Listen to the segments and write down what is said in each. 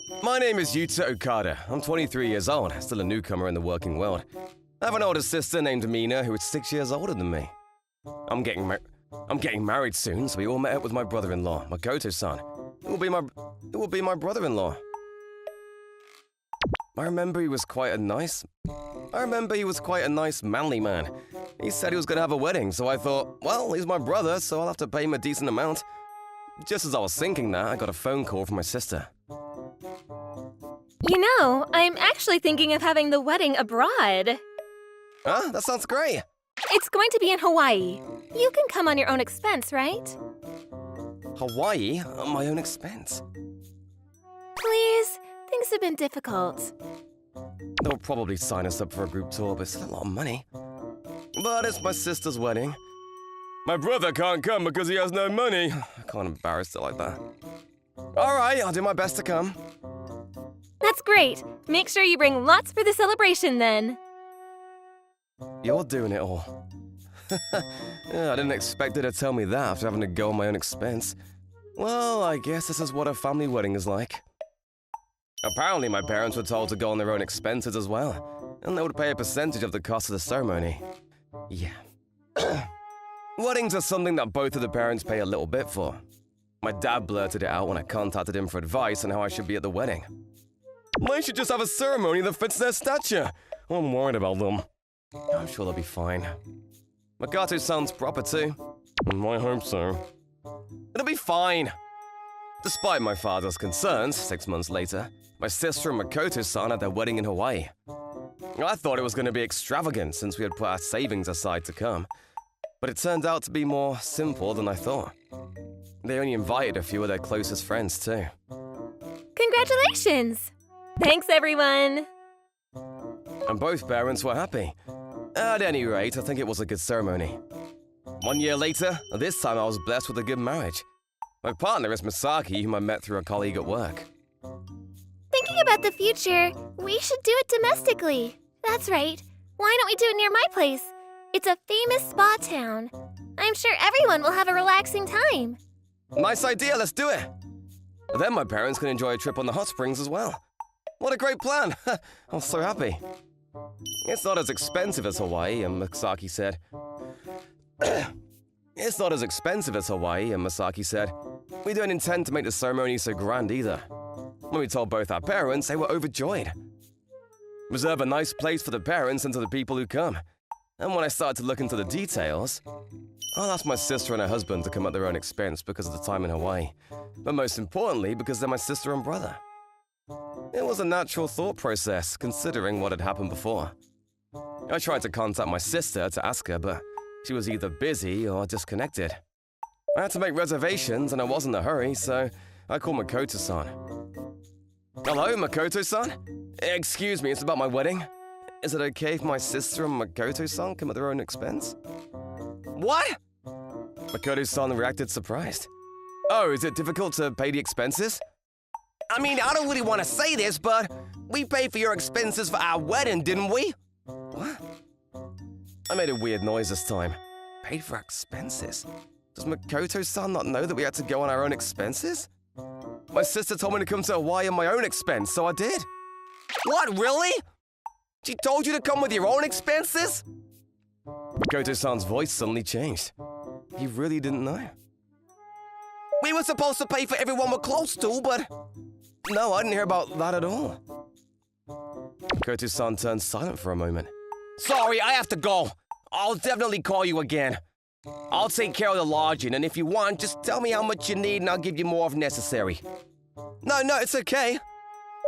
My name is Yuta Okada. I'm 23 years old, still a newcomer in the working world. I have an older sister named Mina who is 6 years older than me. I'm getting married soon, so we all met up with my brother-in-law, Makoto-san. It will be my brother-in-law. I remember he was quite a nice, manly man. He said he was going to have a wedding, so I thought, well, he's my brother, so I'll have to pay him a decent amount. Just as I was thinking that, I got a phone call from my sister. You know, I'm actually thinking of having the wedding abroad. Huh? That sounds great. It's going to be in Hawaii. You can come on your own expense, right? Hawaii? On my own expense? Please, things have been difficult. They'll probably sign us up for a group tour, but it's still a lot of money. But it's my sister's wedding. My brother can't come because he has no money. I can't embarrass her like that. Alright, I'll do my best to come. That's great. Make sure you bring lots for the celebration then. You're doing it all. Yeah, I didn't expect her to tell me that after having to go on my own expense. Well, I guess this is what a family wedding is like. Apparently, my parents were told to go on their own expenses as well, and they would pay a percentage of the cost of the ceremony. Yeah. Weddings are something that both of the parents pay a little bit for. My dad blurted it out when I contacted him for advice on how I should be at the wedding. They should just have a ceremony that fits their stature. I'm worried about them. I'm sure they'll be fine. Makoto sounds proper too. I hope so. It'll be fine. Despite my father's concerns, 6 months later, my sister and Makoto-san had their wedding in Hawaii. I thought it was going to be extravagant since we had put our savings aside to come, but it turned out to be more simple than I thought. They only invited a few of their closest friends too. Congratulations! Thanks, everyone! And both parents were happy. At any rate, I think it was a good ceremony. 1 year later, this time I was blessed with a good marriage. My partner is Misaki, whom I met through a colleague at work. Thinking about the future, we should do it domestically. That's right. Why don't we do it near my place? It's a famous spa town. I'm sure everyone will have a relaxing time. Nice idea, let's do it! Then my parents can enjoy a trip on the hot springs as well. What a great plan! I'm so happy. It's not as expensive as Hawaii, and Misaki said. It's not as expensive as Hawaii, and Misaki said. We don't intend to make the ceremony so grand either. When we told both our parents, they were overjoyed. Reserve a nice place for the parents and to the people who come. And when I started to look into the details, I'll ask my sister and her husband to come at their own expense because of the time in Hawaii. But most importantly, because they're my sister and brother. It was a natural thought process, considering what had happened before. I tried to contact my sister to ask her, but she was either busy or disconnected. I had to make reservations and I wasn't in a hurry, so I called Makoto-san. Hello, Makoto-san? Excuse me, it's about my wedding. Is it okay if my sister and Makoto-san come at their own expense? What? Makoto-san reacted surprised. Oh, is it difficult to pay the expenses? I mean, I don't really want to say this, but we paid for your expenses for our wedding, didn't we? What? I made a weird noise this time. Paid for our expenses? Does Makoto-san not know that we had to go on our own expenses? My sister told me to come to Hawaii on my own expense, so I did. What, really? She told you to come with your own expenses? Makoto-san's voice suddenly changed. He really didn't know. We were supposed to pay for everyone we're close to, but... No, I didn't hear about that at all. Makoto-san turned silent for a moment. Sorry, I have to go. I'll definitely call you again. I'll take care of the lodging, and if you want, just tell me how much you need and I'll give you more if necessary. No, it's okay.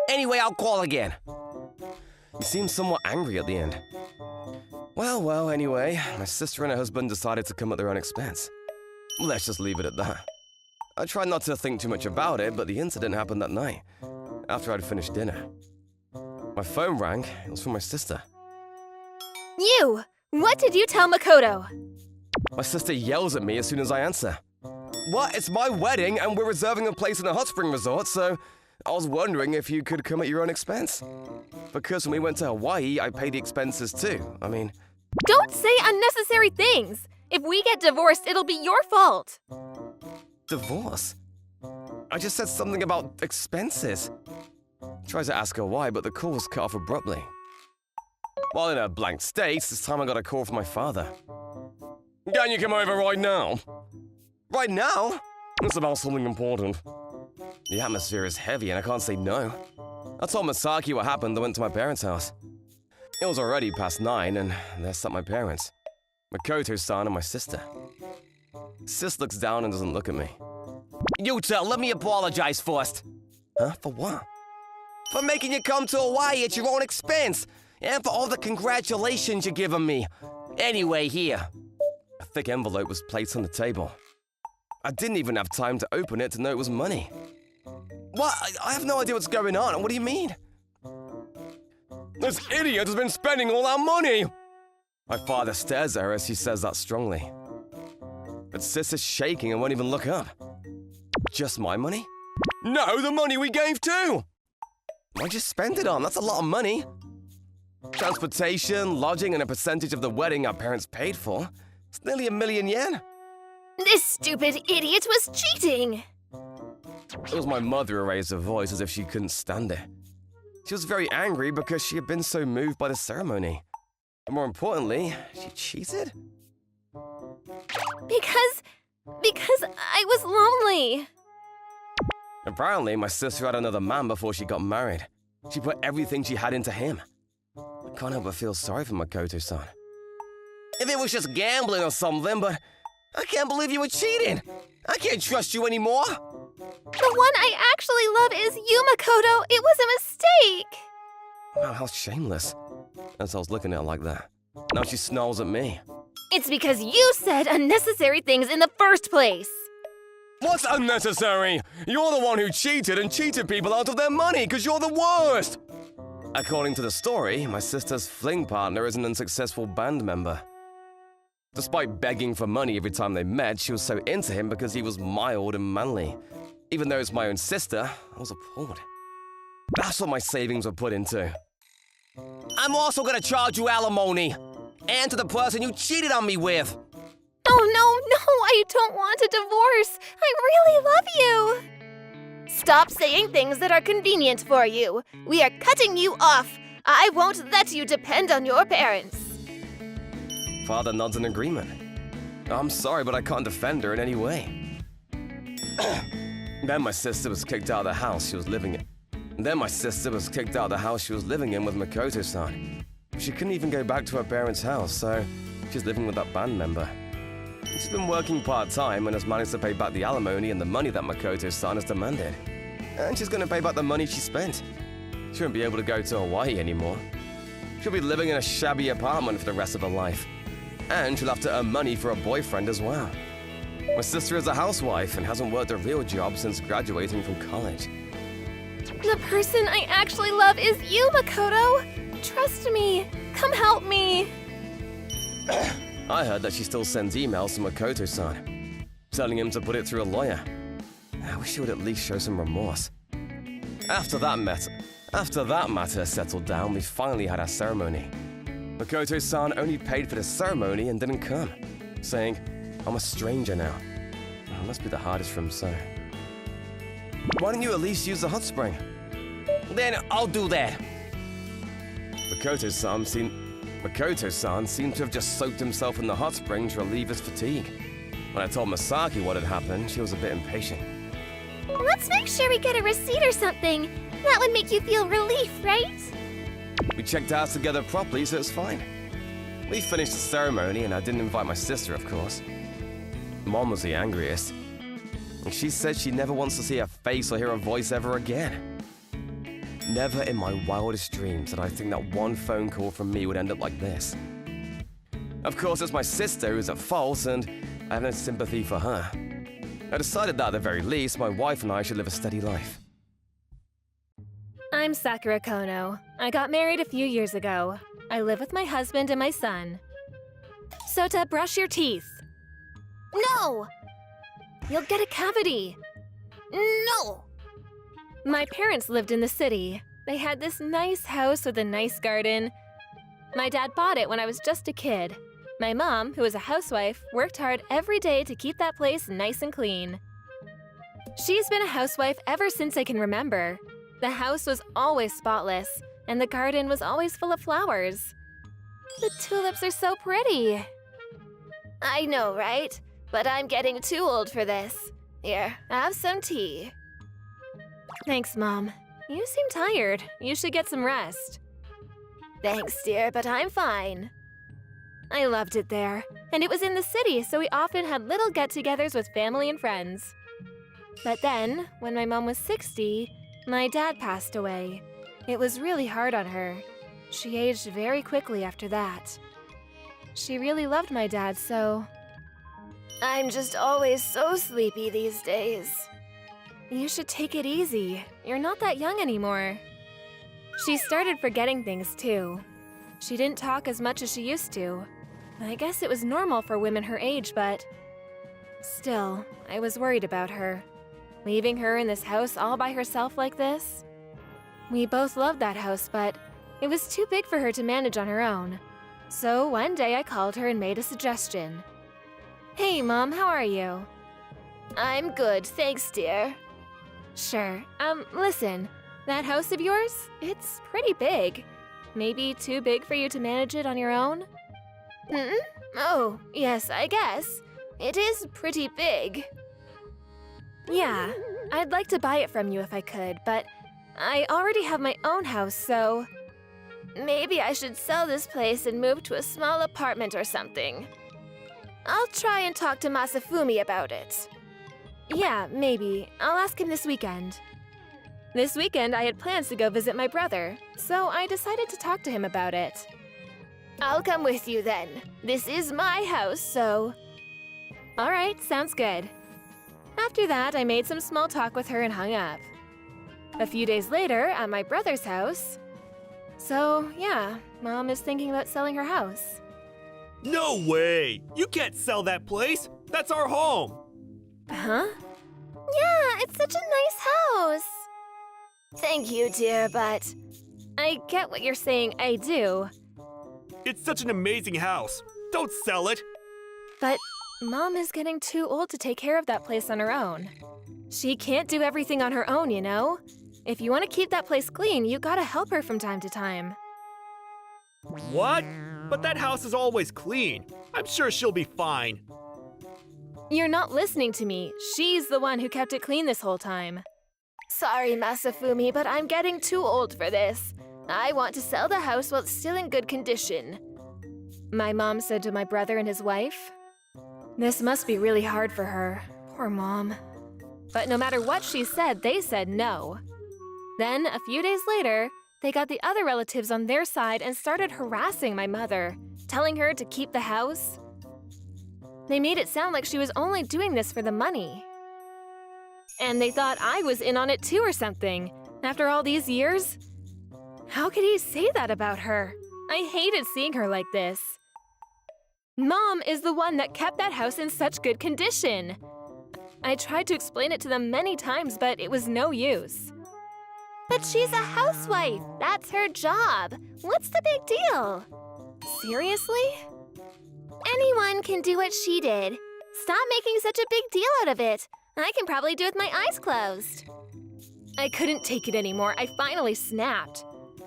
Anyway, I'll call again. He seemed somewhat angry at the end. Well, anyway, my sister and her husband decided to come at their own expense. Let's just leave it at that. I tried not to think too much about it, but the incident happened that night, after I'd finished dinner. My phone rang. It was from my sister. You! What did you tell Makoto? My sister yells at me as soon as I answer. What? It's my wedding and we're reserving a place in a hot spring resort, so I was wondering if you could come at your own expense. Because when we went to Hawaii, I paid the expenses too. I mean... Don't say unnecessary things! If we get divorced, it'll be your fault! Divorce? I just said something about expenses. Tried to ask her why, but the call was cut off abruptly. While in a blank state, this time I got a call from my father. Can you come over right now? Right now? It's about something important. The atmosphere is heavy and I can't say no. I told Masaki what happened and went to my parents' house. It was already past 9 and there sat my parents. Makoto-san and my sister. Sis looks down and doesn't look at me. Yuta, let me apologize first. Huh? For what? For making you come to Hawaii at your own expense. And for all the congratulations you're giving me. Anyway, here. A thick envelope was placed on the table. I didn't even have time to open it to know it was money. What? I have no idea what's going on. What do you mean? This idiot has been spending all our money! My father stares at her as he says that strongly. But sis is shaking and won't even look up. Just my money? No, the money we gave too! Why'd you spend it on? That's a lot of money. Transportation, lodging, and a percentage of the wedding our parents paid for. It's nearly 1 million yen. This stupid idiot was cheating! It was my mother who raised her voice as if she couldn't stand it. She was very angry because she had been so moved by the ceremony. And more importantly, she cheated? Because I was lonely. Apparently, my sister had another man before she got married. She put everything she had into him. I can't help but feel sorry for Makoto-san. If it was just gambling or something, but I can't believe you were cheating. I can't trust you anymore. The one I actually love is you, Makoto. It was a mistake. Wow, how shameless. As I was looking at her like that. Now she snarls at me. It's because you said unnecessary things in the first place. What's unnecessary? You're the one who cheated and cheated people out of their money because you're the worst! According to the story, my sister's fling partner is an unsuccessful band member. Despite begging for money every time they met, she was so into him because he was mild and manly. Even though it's my own sister, I was appalled. That's what my savings were put into. I'm also gonna charge you alimony! And to the person you cheated on me with! Oh no, I don't want a divorce. I really love you. Stop saying things that are convenient for you. We are cutting you off. I won't let you depend on your parents. Father nods in agreement. I'm sorry, but I can't defend her in any way. Then my sister was kicked out of the house she was living in. Then my sister was kicked out of the house she was living in with Makoto-san. She couldn't even go back to her parents' house, so she's living with that band member. She's been working part-time and has managed to pay back the alimony and the money that Makoto-san has demanded. And she's going to pay back the money she spent. She won't be able to go to Hawaii anymore. She'll be living in a shabby apartment for the rest of her life. And she'll have to earn money for a boyfriend as well. My sister is a housewife and hasn't worked a real job since graduating from college. The person I actually love is you, Makoto. Trust me. Come help me. I heard that she still sends emails to Makoto-san, telling him to put it through a lawyer. I wish she would at least show some remorse. After that matter settled down, we finally had our ceremony. Makoto-san only paid for the ceremony and didn't come, saying, I'm a stranger now. It must be the hardest for him, so. Why don't you at least use the hot spring? Then I'll do that. Makoto-san seemed to have just soaked himself in the hot spring to relieve his fatigue. When I told Masaki what had happened, she was a bit impatient. Let's make sure we get a receipt or something. That would make you feel relief, right? We checked ours together properly, so it's fine. We finished the ceremony, and I didn't invite my sister, of course. Mom was the angriest. And she said she never wants to see her face or hear her voice ever again. Never in my wildest dreams did I think that one phone call from me would end up like this. Of course, it's my sister who's at fault, and I have no sympathy for her. I decided that at the very least, my wife and I should live a steady life. I'm Sakura Kono. I got married a few years ago. I live with my husband and my son. Sota, brush your teeth. No! You'll get a cavity. No! My parents lived in the city. They had this nice house with a nice garden. My dad bought it when I was just a kid. My mom, who was a housewife, worked hard every day to keep that place nice and clean. She's been a housewife ever since I can remember. The house was always spotless, and the garden was always full of flowers. The tulips are so pretty. I know, right? But I'm getting too old for this. Here, have some tea. Thanks, Mom. You seem tired. You should get some rest. Thanks, dear, but I'm fine. I loved it there, and it was in the city, so we often had little get-togethers with family and friends. But then, when my mom was 60, my dad passed away. It was really hard on her. She aged very quickly after that. She really loved my dad, so... I'm just always so sleepy these days. You should take it easy. You're not that young anymore. She started forgetting things, too. She didn't talk as much as she used to. I guess it was normal for women her age, but... Still, I was worried about her. Leaving her in this house all by herself like this? We both loved that house, but it was too big for her to manage on her own. So one day I called her and made a suggestion. Hey, Mom, how are you? I'm good, thanks, dear. Sure. Listen, that house of yours, it's pretty big. Maybe too big for you to manage it on your own? Oh, yes, I guess. It is pretty big. Yeah, I'd like to buy it from you if I could, but I already have my own house, so... Maybe I should sell this place and move to a small apartment or something. I'll try and talk to Masafumi about it. Yeah, maybe. I'll ask him this weekend. This weekend, I had plans to go visit my brother, so I decided to talk to him about it. I'll come with you then. This is my house, so... All right, sounds good. After that, I made some small talk with her and hung up. A few days later, at my brother's house... So, yeah, Mom is thinking about selling her house. No way! You can't sell that place! That's our home! Huh? Yeah, it's such a nice house! Thank you, dear, but... I get what you're saying, I do. It's such an amazing house! Don't sell it! But Mom is getting too old to take care of that place on her own. She can't do everything on her own, you know? If you want to keep that place clean, you gotta help her from time to time. What? But that house is always clean. I'm sure she'll be fine. You're not listening to me. She's the one who kept it clean this whole time. Sorry, Masafumi, but I'm getting too old for this. I want to sell the house while it's still in good condition. My mom said to my brother and his wife. This must be really hard for her. Poor Mom. But no matter what she said, they said no. Then, a few days later, they got the other relatives on their side and started harassing my mother, telling her to keep the house. They made it sound like she was only doing this for the money. And they thought I was in on it too or something. After all these years? How could he say that about her? I hated seeing her like this. Mom is the one that kept that house in such good condition. I tried to explain it to them many times, but it was no use. But she's a housewife. That's her job. What's the big deal? Seriously? Anyone can do what she did. Stop making such a big deal out of it. I can probably do it with my eyes closed. I couldn't take it anymore. I finally snapped.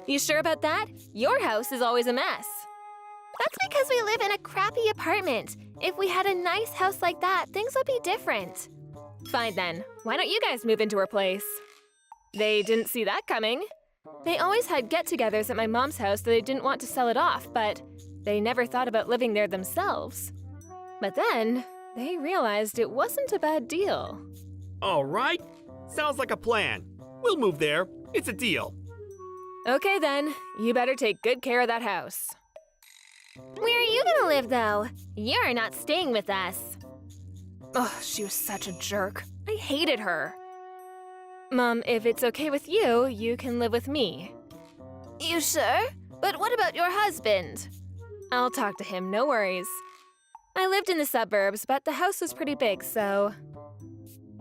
You sure about that? Your house is always a mess. That's because we live in a crappy apartment. If we had a nice house like that, things would be different. Fine then. Why don't you guys move into her place? They didn't see that coming. They always had get-togethers at my mom's house, so they didn't want to sell it off, but they never thought about living there themselves. But then, they realized it wasn't a bad deal. All right. Sounds like a plan. We'll move there. It's a deal. Okay then, you better take good care of that house. Where are you gonna live, though? You're not staying with us. Ugh, she was such a jerk. I hated her. Mom, if it's okay with you, you can live with me. You sure? But what about your husband? I'll talk to him, no worries. I lived in the suburbs, but the house was pretty big, so...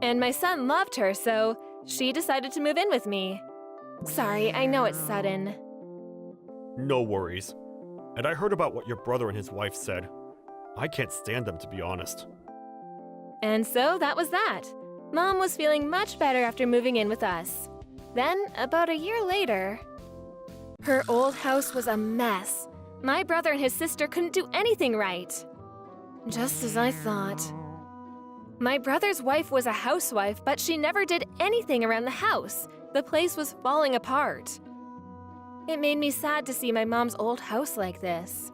And my son loved her, so she decided to move in with me. Sorry, I know it's sudden. No worries. And I heard about what your brother and his wife said. I can't stand them, to be honest. And so that was that. Mom was feeling much better after moving in with us. Then, about a year later, her old house was a mess. My brother and his sister couldn't do anything right. Just as I thought. My brother's wife was a housewife, but she never did anything around the house. The place was falling apart. It made me sad to see my mom's old house like this.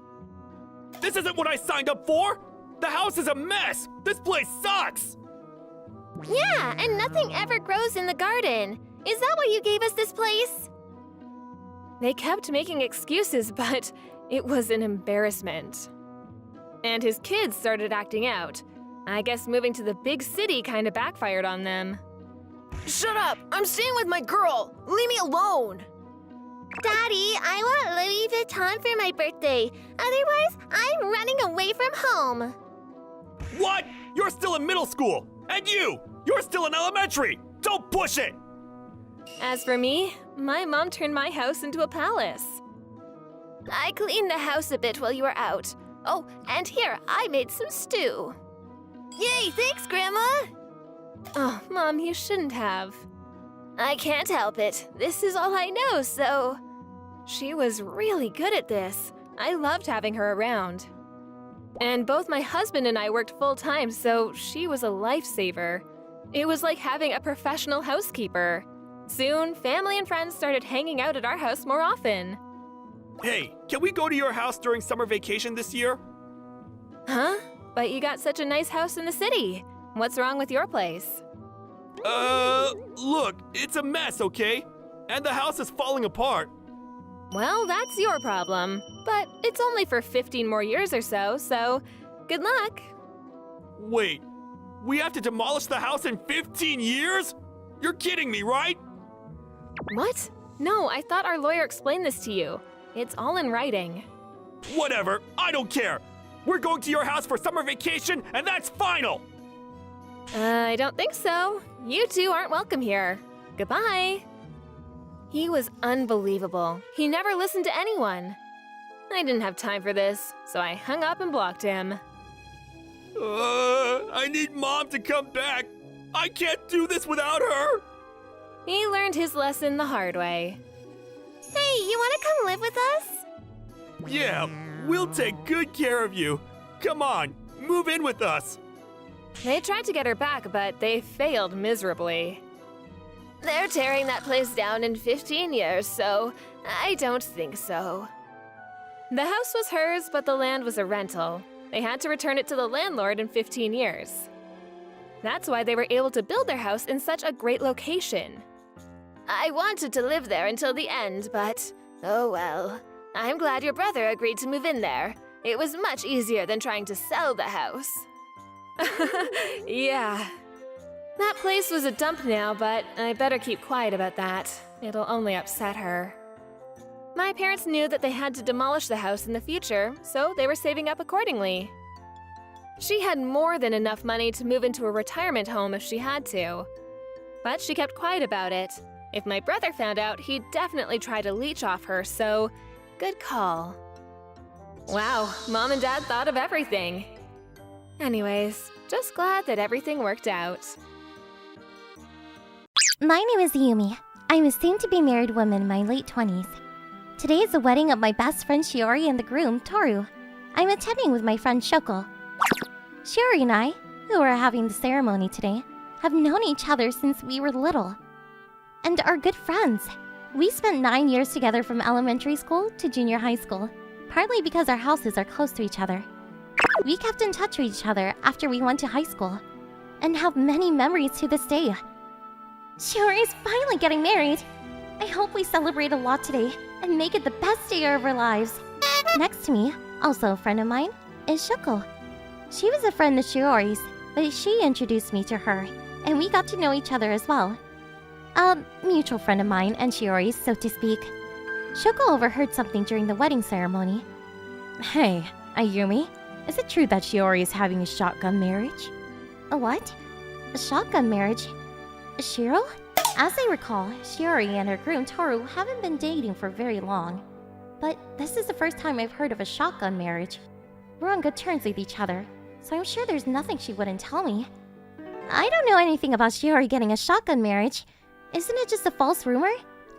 This isn't what I signed up for! The house is a mess! This place sucks! Yeah, and nothing ever grows in the garden. Is that why you gave us this place? They kept making excuses, but it was an embarrassment. And his kids started acting out. I guess moving to the big city kinda backfired on them. Shut up! I'm staying with my girl! Leave me alone! Daddy, I want Louis Vuitton for my birthday. Otherwise, I'm running away from home. What? You're still in middle school! And you're still in elementary! Don't push it! As for me, my mom turned my house into a palace. I cleaned the house a bit while you were out. Oh, and here, I made some stew. Yay, thanks, Grandma! Oh, Mom, you shouldn't have. I can't help it. This is all I know, so... She was really good at this. I loved having her around. And both my husband and I worked full-time, so she was a lifesaver. It was like having a professional housekeeper. Soon, family and friends started hanging out at our house more often. Hey, can we go to your house during summer vacation this year? Huh? But you got such a nice house in the city. What's wrong with your place? Look, it's a mess, okay? And the house is falling apart. Well, that's your problem. But it's only for 15 more years or so, so good luck. Wait, we have to demolish the house in 15 years? You're kidding me, right? What? No, I thought our lawyer explained this to you. It's all in writing. Whatever, I don't care. We're going to your house for summer vacation, and that's final! I don't think so. You two aren't welcome here. Goodbye. He was unbelievable. He never listened to anyone. I didn't have time for this, so I hung up and blocked him. I need Mom to come back. I can't do this without her. He learned his lesson the hard way. Hey, you want to come live with us? Yeah, we'll take good care of you. Come on, move in with us. They tried to get her back, but they failed miserably. They're tearing that place down in 15 years, so I don't think so. The house was hers, but the land was a rental. They had to return it to the landlord in 15 years. That's why they were able to build their house in such a great location. I wanted to live there until the end, but oh well. I'm glad your brother agreed to move in there. It was much easier than trying to sell the house. Yeah. That place was a dump now, but I better keep quiet about that. It'll only upset her. My parents knew that they had to demolish the house in the future, so they were saving up accordingly. She had more than enough money to move into a retirement home if she had to. But she kept quiet about it. If my brother found out, he'd definitely try to leech off her, so good call. Wow, Mom and Dad thought of everything. Anyways, just glad that everything worked out. My name is Yumi. I'm a soon-to-be married woman in my late 20s. Today is the wedding of my best friend Shiori and the groom, Toru. I'm attending with my friend Shoko. Shiori and I, who are having the ceremony today, have known each other since we were little. And are good friends. We spent 9 years together from elementary school to junior high school, partly because our houses are close to each other. We kept in touch with each other after we went to high school, and have many memories to this day. Shiori is finally getting married. I hope we celebrate a lot today and make it the best day of our lives. Next to me, also a friend of mine, is Shoko. She was a friend of Shiori's, but she introduced me to her, and we got to know each other as well. A mutual friend of mine and Shiori's, so to speak. Shoko overheard something during the wedding ceremony. Hey, Ayumi, is it true that Shiori is having a shotgun marriage? A what? A shotgun marriage? Shiro? As I recall, Shiori and her groom Toru haven't been dating for very long. But this is the first time I've heard of a shotgun marriage. We're on good terms with each other, so I'm sure there's nothing she wouldn't tell me. I don't know anything about Shiori getting a shotgun marriage, Isn't it just a false rumor?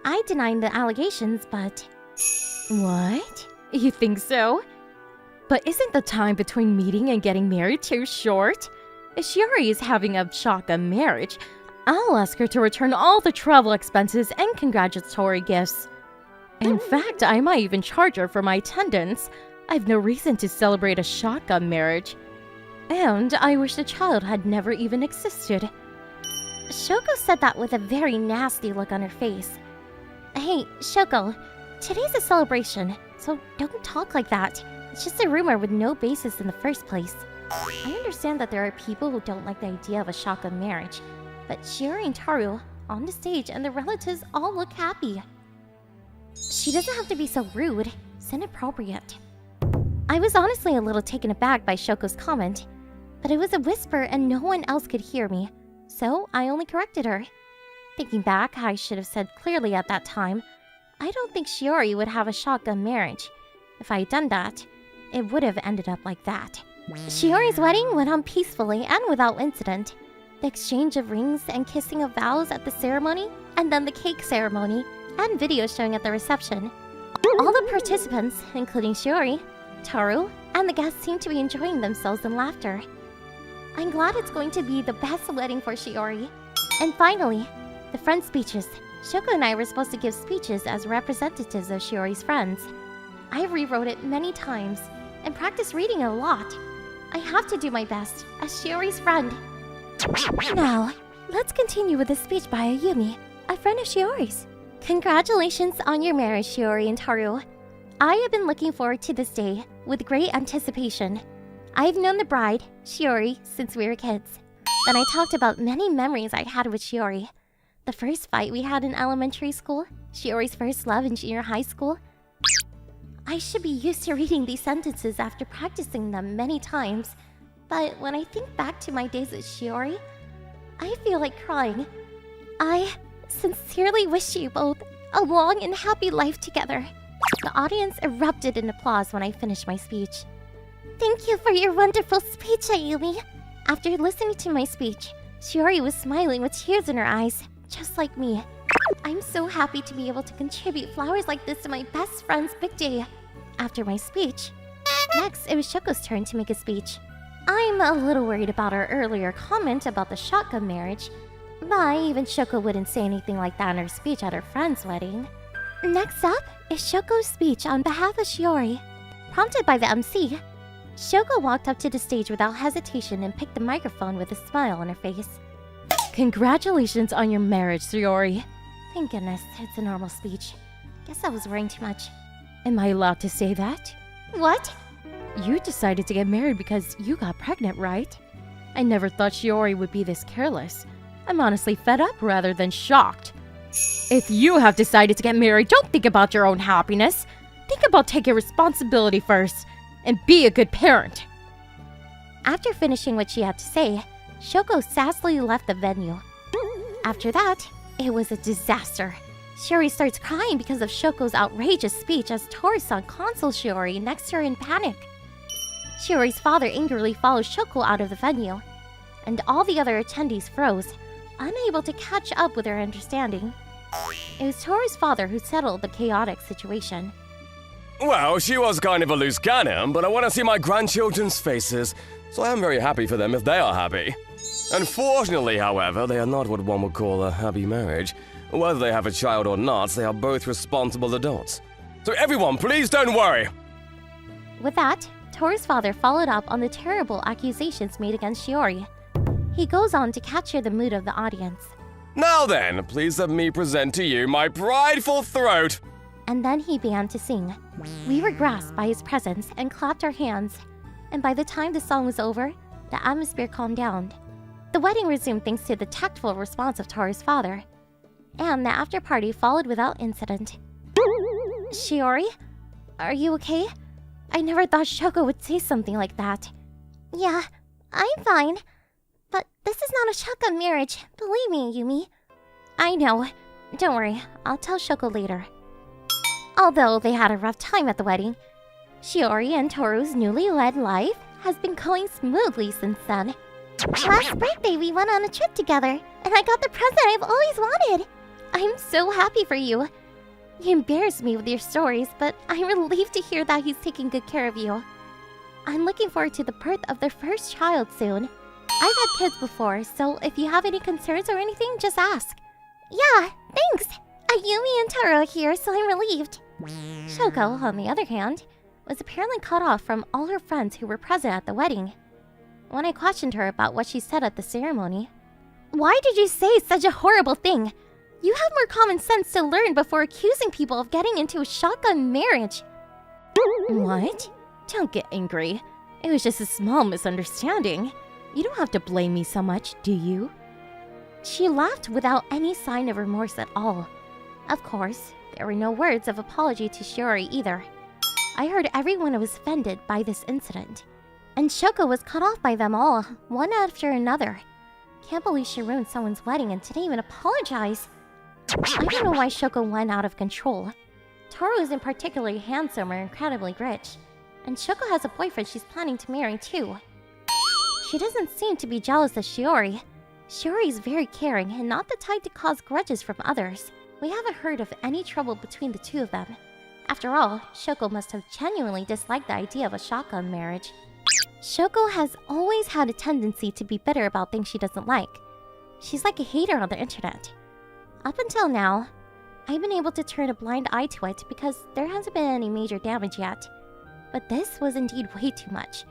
I deny the allegations, but... What? You think so? But isn't the time between meeting and getting married too short? If Shiori is having a shotgun marriage, I'll ask her to return all the travel expenses and congratulatory gifts. In fact, I might even charge her for my attendance. I've no reason to celebrate a shotgun marriage. And I wish the child had never even existed. Shoko said that with a very nasty look on her face. Hey, Shoko, today's a celebration, so don't talk like that. It's just a rumor with no basis in the first place. I understand that there are people who don't like the idea of a shotgun marriage, but Shiori and Taru, on the stage, and the relatives all look happy. She doesn't have to be so rude. It's inappropriate. I was honestly a little taken aback by Shoko's comment, but it was a whisper and no one else could hear me, so I only corrected her. Thinking back, I should have said clearly at that time, I don't think Shiori would have a shotgun marriage. If I had done that, it would have ended up like that. Shiori's wedding went on peacefully and without incident. The exchange of rings and kissing of vows at the ceremony, and then the cake ceremony, and videos showing at the reception. All the participants, including Shiori, Taru, and the guests seemed to be enjoying themselves in laughter. I'm glad it's going to be the best wedding for Shiori. And finally, the friend speeches. Shoko and I were supposed to give speeches as representatives of Shiori's friends. I rewrote it many times and practiced reading it a lot. I have to do my best as Shiori's friend. Now, let's continue with the speech by Ayumi, a friend of Shiori's. Congratulations on your marriage, Shiori and Taru. I have been looking forward to this day with great anticipation. I've known the bride, Shiori, since we were kids. Then I talked about many memories I had with Shiori. The first fight we had in elementary school, Shiori's first love in junior high school. I should be used to reading these sentences after practicing them many times, but when I think back to my days with Shiori, I feel like crying. I sincerely wish you both a long and happy life together. The audience erupted in applause when I finished my speech. Thank you for your wonderful speech, Ayumi. After listening to my speech, Shiori was smiling with tears in her eyes, just like me. I'm so happy to be able to contribute flowers like this to my best friend's big day. After my speech, next it was Shoko's turn to make a speech. I'm a little worried about her earlier comment about the shotgun marriage, but even Shoko wouldn't say anything like that in her speech at her friend's wedding. Next up is Shoko's speech on behalf of Shiori. Prompted by the MC, Shoko walked up to the stage without hesitation and picked the microphone with a smile on her face. Congratulations on your marriage, Shiori. Thank goodness, it's a normal speech. Guess I was worrying too much. Am I allowed to say that? What? You decided to get married because you got pregnant, right? I never thought Shiori would be this careless. I'm honestly fed up rather than shocked. If you have decided to get married, don't think about your own happiness. Think about taking responsibility first and be a good parent. After finishing what she had to say, Shoko sassily left the venue. After that, it was a disaster. Shiori starts crying because of Shoko's outrageous speech as Tori-san consoles Shiori next to her in panic. Shiori's father angrily follows Shoko out of the venue, and all the other attendees froze, unable to catch up with her understanding. It was Tori's father who settled the chaotic situation. Well, she was kind of a loose cannon, but I want to see my grandchildren's faces, so I am very happy for them if they are happy. Unfortunately, however, they are not what one would call a happy marriage. Whether they have a child or not, they are both responsible adults. So everyone, please don't worry! With that, Tori's father followed up on the terrible accusations made against Shiori. He goes on to capture the mood of the audience. Now then, please let me present to you my prideful throat! And then he began to sing. We were grasped by his presence and clapped our hands. And by the time the song was over, the atmosphere calmed down. The wedding resumed thanks to the tactful response of Tori's father. And the after-party followed without incident. Shiori? Are you okay? I never thought Shoko would say something like that. Yeah, I'm fine. But this is not a shotgun marriage, believe me, Yumi. I know. Don't worry, I'll tell Shoko later. Although they had a rough time at the wedding, Shiori and Toru's newly led life has been going smoothly since then. Last birthday we went on a trip together, and I got the present I've always wanted. I'm so happy for you. You embarrassed me with your stories, but I'm relieved to hear that he's taking good care of you. I'm looking forward to the birth of their first child soon. I've had kids before, so if you have any concerns or anything, just ask. Yeah, thanks. Ayumi and Taro are here, so I'm relieved. Shoko, on the other hand, was apparently cut off from all her friends who were present at the wedding. When I questioned her about what she said at the ceremony, "Why did you say such a horrible thing? You have more common sense to learn before accusing people of getting into a shotgun marriage." What? Don't get angry. It was just a small misunderstanding. You don't have to blame me so much, do you? She laughed without any sign of remorse at all. Of course, there were no words of apology to Shiori either. I heard everyone was offended by this incident, and Shoko was cut off by them all, one after another. Can't believe she ruined someone's wedding and didn't even apologize. I don't know why Shoko went out of control. Toru isn't particularly handsome or incredibly rich, and Shoko has a boyfriend she's planning to marry too. She doesn't seem to be jealous of Shiori. Shiori is very caring and not the type to cause grudges from others. We haven't heard of any trouble between the two of them. After all, Shoko must have genuinely disliked the idea of a shotgun marriage. Shoko has always had a tendency to be bitter about things she doesn't like. She's like a hater on the internet. Up until now, I've been able to turn a blind eye to it because there hasn't been any major damage yet. But this was indeed way too much.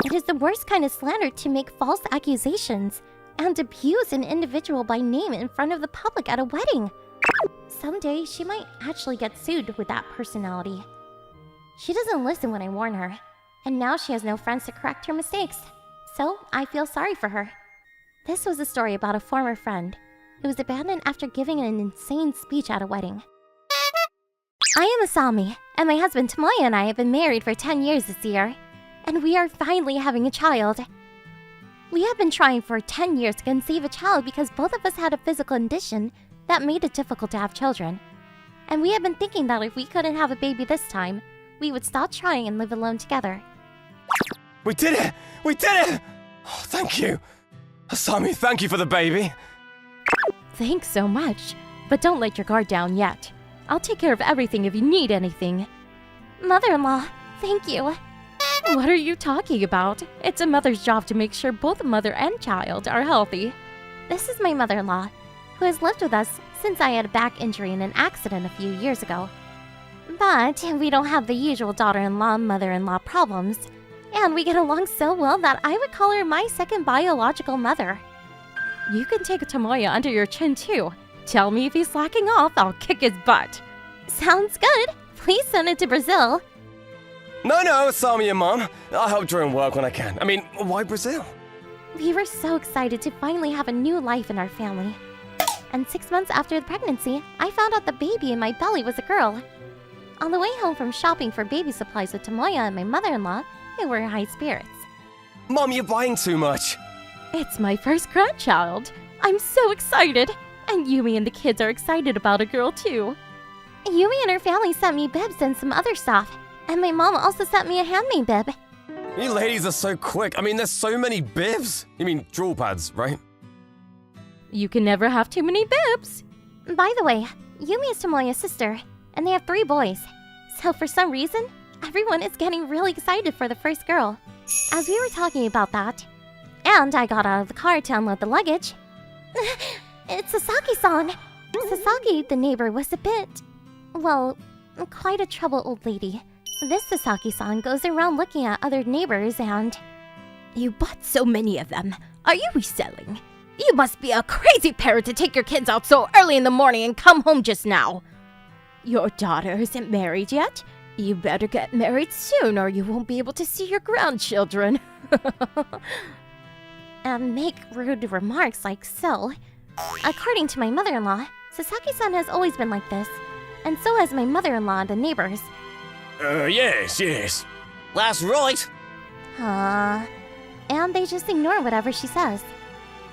It is the worst kind of slander to make false accusations and abuse an individual by name in front of the public at a wedding. Someday, she might actually get sued with that personality. She doesn't listen when I warn her, and now she has no friends to correct her mistakes. So, I feel sorry for her. This was a story about a former friend who was abandoned after giving an insane speech at a wedding. I am Asami, and my husband Tomoya and I have been married for 10 years this year, and we are finally having a child. We have been trying for 10 years to conceive a child because both of us had a physical condition that made it difficult to have children. And we have been thinking that if we couldn't have a baby this time, we would stop trying and live alone together. We did it! We did it! Oh, thank you! Asami, thank you for the baby! Thanks so much. But don't let your guard down yet. I'll take care of everything if you need anything. Mother-in-law, thank you. What are you talking about? It's a mother's job to make sure both mother and child are healthy. This is my mother-in-law, who has lived with us since I had a back injury in an accident a few years ago. But we don't have the usual daughter-in-law, mother-in-law problems, and we get along so well that I would call her my second biological mother. You can take Tomoya under your chin too. Tell me if he's slacking off, I'll kick his butt. Sounds good. Please send it to Brazil. No, Asami and Mom. I'll help during work when I can. I mean, why Brazil? We were so excited to finally have a new life in our family. And 6 months after the pregnancy, I found out the baby in my belly was a girl. On the way home from shopping for baby supplies with Tomoya and my mother-in-law, we were in high spirits. Mom, you're buying too much. It's my first grandchild. I'm so excited. And Yumi and the kids are excited about a girl too. Yumi and her family sent me bibs and some other stuff. And my mom also sent me a handmade bib. You ladies are so quick. I mean, there's so many bibs. You mean drool pads, right? You can never have too many bibs. By the way, Yumi is Tomoya's sister, and they have 3 boys. So for some reason, everyone is getting really excited for the first girl. As we were talking about that, and I got out of the car to unload the luggage, it's Sasaki-san. Sasaki, the neighbor, was a bit, well, quite a troubled old lady. This Sasaki-san goes around looking at other neighbors and... You bought so many of them. Are you reselling? You must be a crazy parent to take your kids out so early in the morning and come home just now. Your daughter isn't married yet? You better get married soon or you won't be able to see your grandchildren. And make rude remarks like so. According to my mother-in-law, Sasaki-san has always been like this. And so has my mother-in-law and the neighbors. Yes. That's right. And they just ignore whatever she says.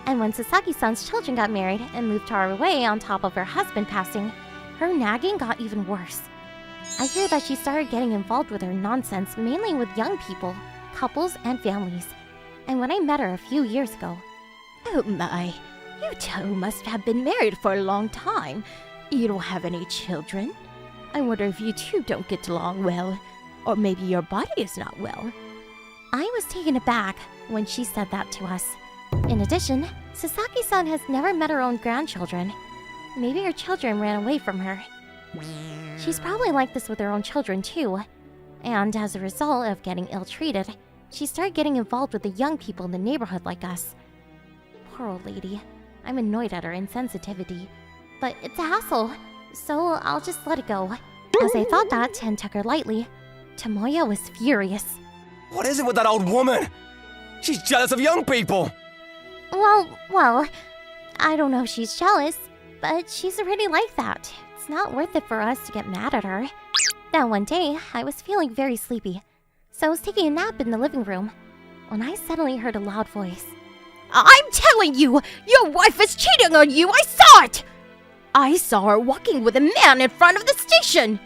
And when Sasaki-san's children got married and moved far away on top of her husband passing, her nagging got even worse. I hear that she started getting involved with her nonsense mainly with young people, couples, and families. And when I met her a few years ago... Oh my, You two must have been married for a long time. You don't have any children. I wonder if you two don't get along well. Or maybe your body is not well. I was taken aback when she said that to us. In addition, Sasaki-san has never met her own grandchildren. Maybe her children ran away from her. She's probably like this with her own children too. And as a result of getting ill-treated, she started getting involved with the young people in the neighborhood like us. Poor old lady. I'm annoyed at her insensitivity. But it's a hassle, so I'll just let it go. As I thought that and took her lightly, Tomoya was furious. What is it with that old woman? She's jealous of young people! Well, I don't know if she's jealous, but she's already like that. It's not worth it for us to get mad at her. Then one day, I was feeling very sleepy, so I was taking a nap in the living room when I suddenly heard a loud voice. I'm telling you, your wife is cheating on you! I saw it! I saw her walking with a man in front of the station!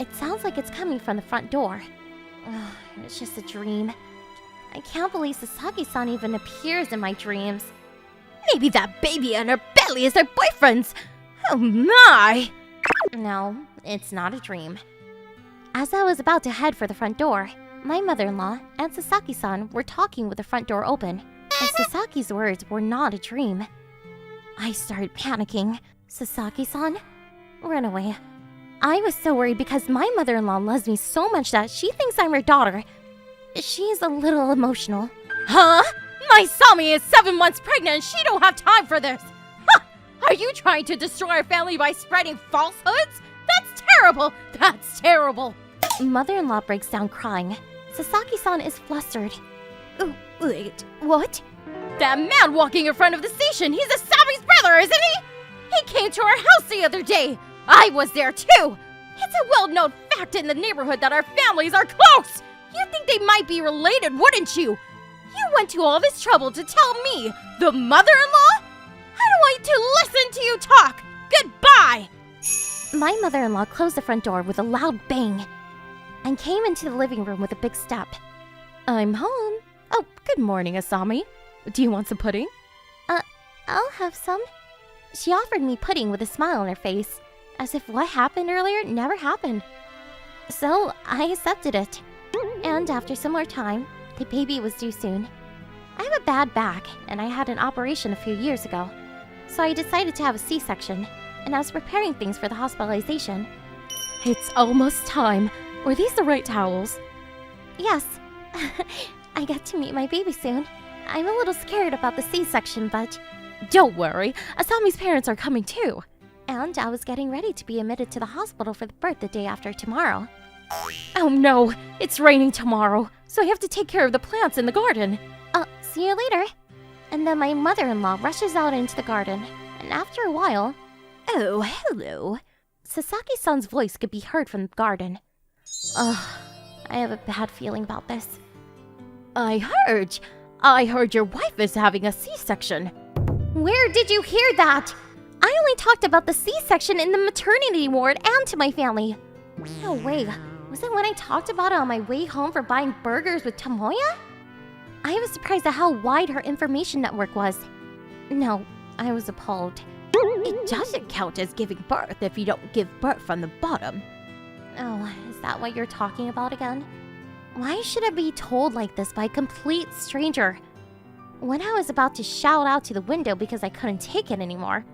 It sounds like it's coming from the front door. Ugh, it's just a dream. I can't believe Sasaki-san even appears in my dreams. Maybe that baby on her belly is her boyfriend's! Oh my! No, it's not a dream. As I was about to head for the front door, my mother-in-law and Sasaki-san were talking with the front door open, and Sasaki's words were not a dream. I started panicking. Sasaki-san? Run away. I was so worried because my mother-in-law loves me so much that she thinks I'm her daughter. She's a little emotional. Huh? My Sami is 7 months pregnant and she don't have time for this! Huh! Are you trying to destroy our family by spreading falsehoods? That's terrible! That's terrible! Mother-in-law breaks down crying. Sasaki-san is flustered. Wait, what? That man walking in front of the station, he's a Sami's brother, isn't he? He came to our house the other day! I was there too! It's a well-known fact in the neighborhood that our families are close! You'd think they might be related, wouldn't you? You went to all this trouble to tell me, the mother-in-law? I don't want to listen to you talk! Goodbye! My mother-in-law closed the front door with a loud bang and came into the living room with a big step. I'm home. Oh, good morning, Asami. Do you want some pudding? I'll have some. She offered me pudding with a smile on her face, as if what happened earlier never happened. So I accepted it. And after some more time, the baby was due soon. I have a bad back, and I had an operation a few years ago. So I decided to have a C-section, and I was preparing things for the hospitalization. It's almost time. Were these the right towels? Yes. I get to meet my baby soon. I'm a little scared about the C-section, but... Don't worry, Asami's parents are coming too. And I was getting ready to be admitted to the hospital for the birth the day after tomorrow. Oh no, it's raining tomorrow, so I have to take care of the plants in the garden. See you later. And then my mother-in-law rushes out into the garden, and after a while... Oh, hello. Sasaki-san's voice could be heard from the garden. Ugh, I have a bad feeling about this. I heard your wife is having a C-section. Where did you hear that? I only talked about the C-section in the maternity ward and to my family. No way. Was it when I talked about it on my way home for buying burgers with Tomoya? I was surprised at how wide her information network was. No, I was appalled. It doesn't count as giving birth if you don't give birth from the bottom. Oh, is that what you're talking about again? Why should I be told like this by a complete stranger? When I was about to shout out to the window because I couldn't take it anymore.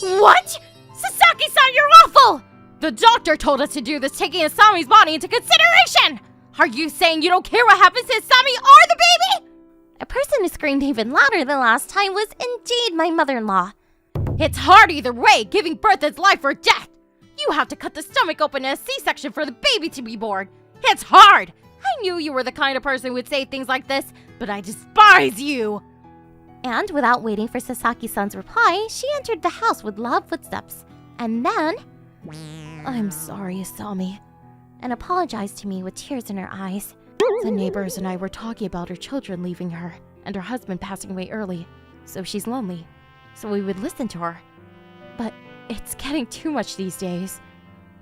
What? Sasaki-san, you're awful! The doctor told us to do this, taking Asami's body into consideration! Are you saying you don't care what happens to Asami or the baby? A person who screamed even louder than last time was indeed my mother-in-law. It's hard either way, giving birth is life or death! You have to cut the stomach open in a C-section for the baby to be born. It's hard! I knew you were the kind of person who would say things like this, but I despise you! And without waiting for Sasaki-san's reply, she entered the house with loud footsteps. And then... I'm sorry, Asami. And apologized to me with tears in her eyes. The neighbors and I were talking about her children leaving her, and her husband passing away early, so she's lonely. So we would listen to her. But it's getting too much these days.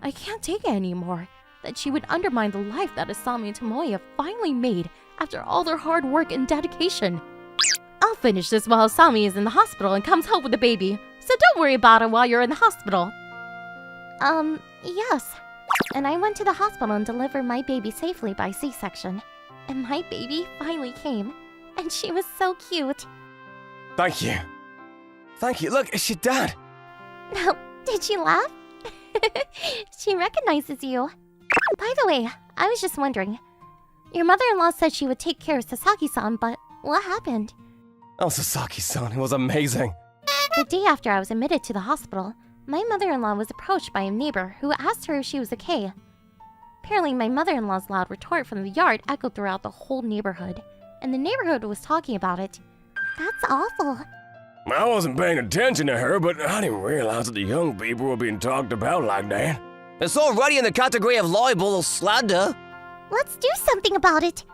I can't take it anymore. That she would undermine the life that Asami and Tomoya finally made after all their hard work and dedication. I'll finish this while Sami is in the hospital and comes home with the baby. So don't worry about it while you're in the hospital. Yes. And I went to the hospital and delivered my baby safely by C-section. And my baby finally came. And she was so cute. Thank you. Thank you. Look, it's your dad. Now, did she laugh? She recognizes you. By the way, I was just wondering. Your mother-in-law said she would take care of Sasaki-san, but what happened? Oh, Sasaki-san, it was amazing. The day after I was admitted to the hospital, my mother-in-law was approached by a neighbor who asked her if she was okay. Apparently, my mother-in-law's loud retort from the yard echoed throughout the whole neighborhood, and the neighborhood was talking about it. That's awful. I wasn't paying attention to her, but I didn't realize that the young people were being talked about like that. It's already in the category of libel or slander. Let's do something about it.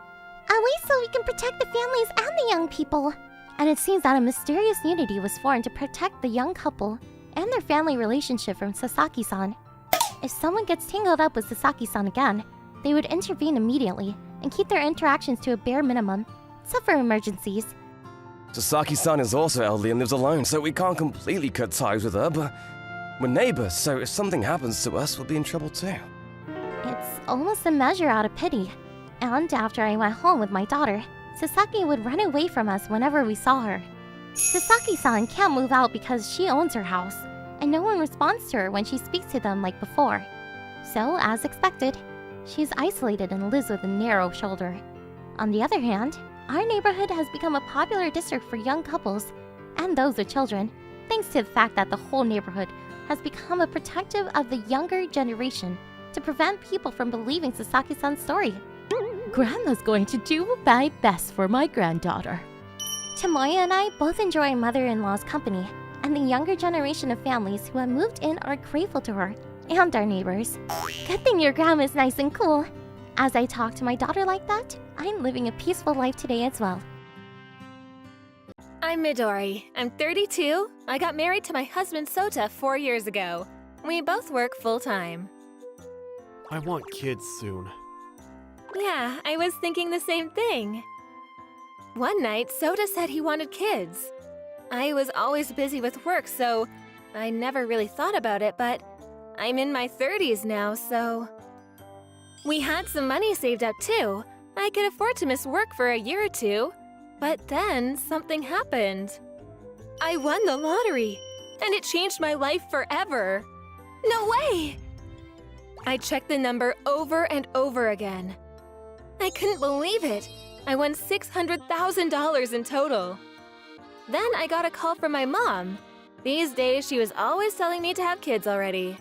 At least so we can protect the families and the young people. And it seems that a mysterious unity was formed to protect the young couple and their family relationship from Sasaki-san. If someone gets tangled up with Sasaki-san again, they would intervene immediately and keep their interactions to a bare minimum, except for emergencies. Sasaki-san is also elderly and lives alone, so we can't completely cut ties with her, but we're neighbors, so if something happens to us, we'll be in trouble too. It's almost a measure out of pity. And after I went home with my daughter, Sasaki would run away from us whenever we saw her. Sasaki-san can't move out because she owns her house, and no one responds to her when she speaks to them like before. So, as expected, she's isolated and lives with a narrow shoulder. On the other hand, our neighborhood has become a popular district for young couples and those with children, thanks to the fact that the whole neighborhood has become a protective of the younger generation to prevent people from believing Sasaki-san's story. Grandma's going to do my best for my granddaughter. Tomoya and I both enjoy mother-in-law's company, and the younger generation of families who have moved in are grateful to her and our neighbors. Good thing your grandma's nice and cool. As I talk to my daughter like that, I'm living a peaceful life today as well. I'm Midori. I'm 32. I got married to my husband Sota 4 years ago. We both work full-time. I want kids soon. Yeah, I was thinking the same thing. One night, Sota said he wanted kids. I was always busy with work, so I never really thought about it, but I'm in my 30s now, so... We had some money saved up too. I could afford to miss work for a year or two. But then something happened. I won the lottery, and it changed my life forever. No way! I checked the number over and over again. I couldn't believe it. I won $600,000 in total. Then I got a call from my mom. These days, she was always telling me to have kids already.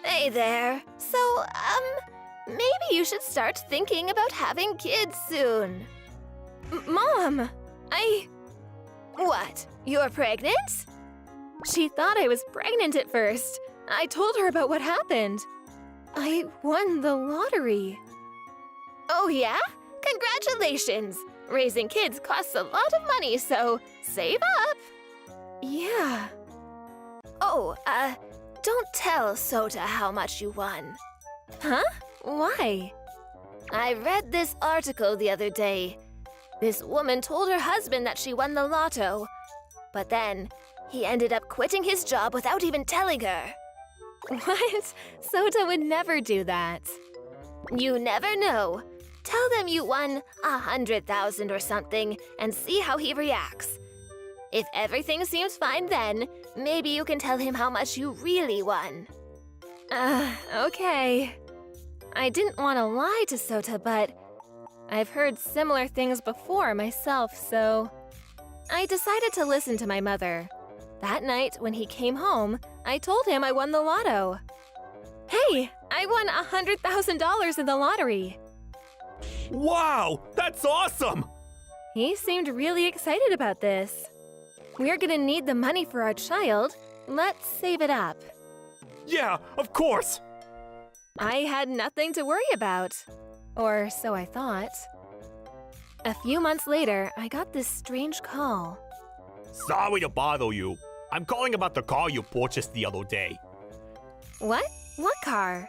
Hey there. So, maybe you should start thinking about having kids soon. Mom, What? You're pregnant? She thought I was pregnant at first. I told her about what happened. I won the lottery. Oh yeah? Congratulations! Raising kids costs a lot of money, so save up. Yeah. Oh, don't tell Sota how much you won. Huh? Why? I read this article the other day. This woman told her husband that she won the lotto, but then he ended up quitting his job without even telling her. What? Sota would never do that. You never know. Tell them you won 100,000 or something and see how he reacts. If everything seems fine then, maybe you can tell him how much you really won. Okay. I didn't want to lie to Sota, but I've heard similar things before myself, so I decided to listen to my mother. That night, when he came home, I told him I won the lotto. Hey, I won $100,000 in the lottery. Wow, that's awesome! He seemed really excited about this. We're gonna need the money for our child. Let's save it up. Yeah, of course! I had nothing to worry about. Or so I thought. A few months later, I got this strange call. Sorry to bother you. I'm calling about the car you purchased the other day. What? What car?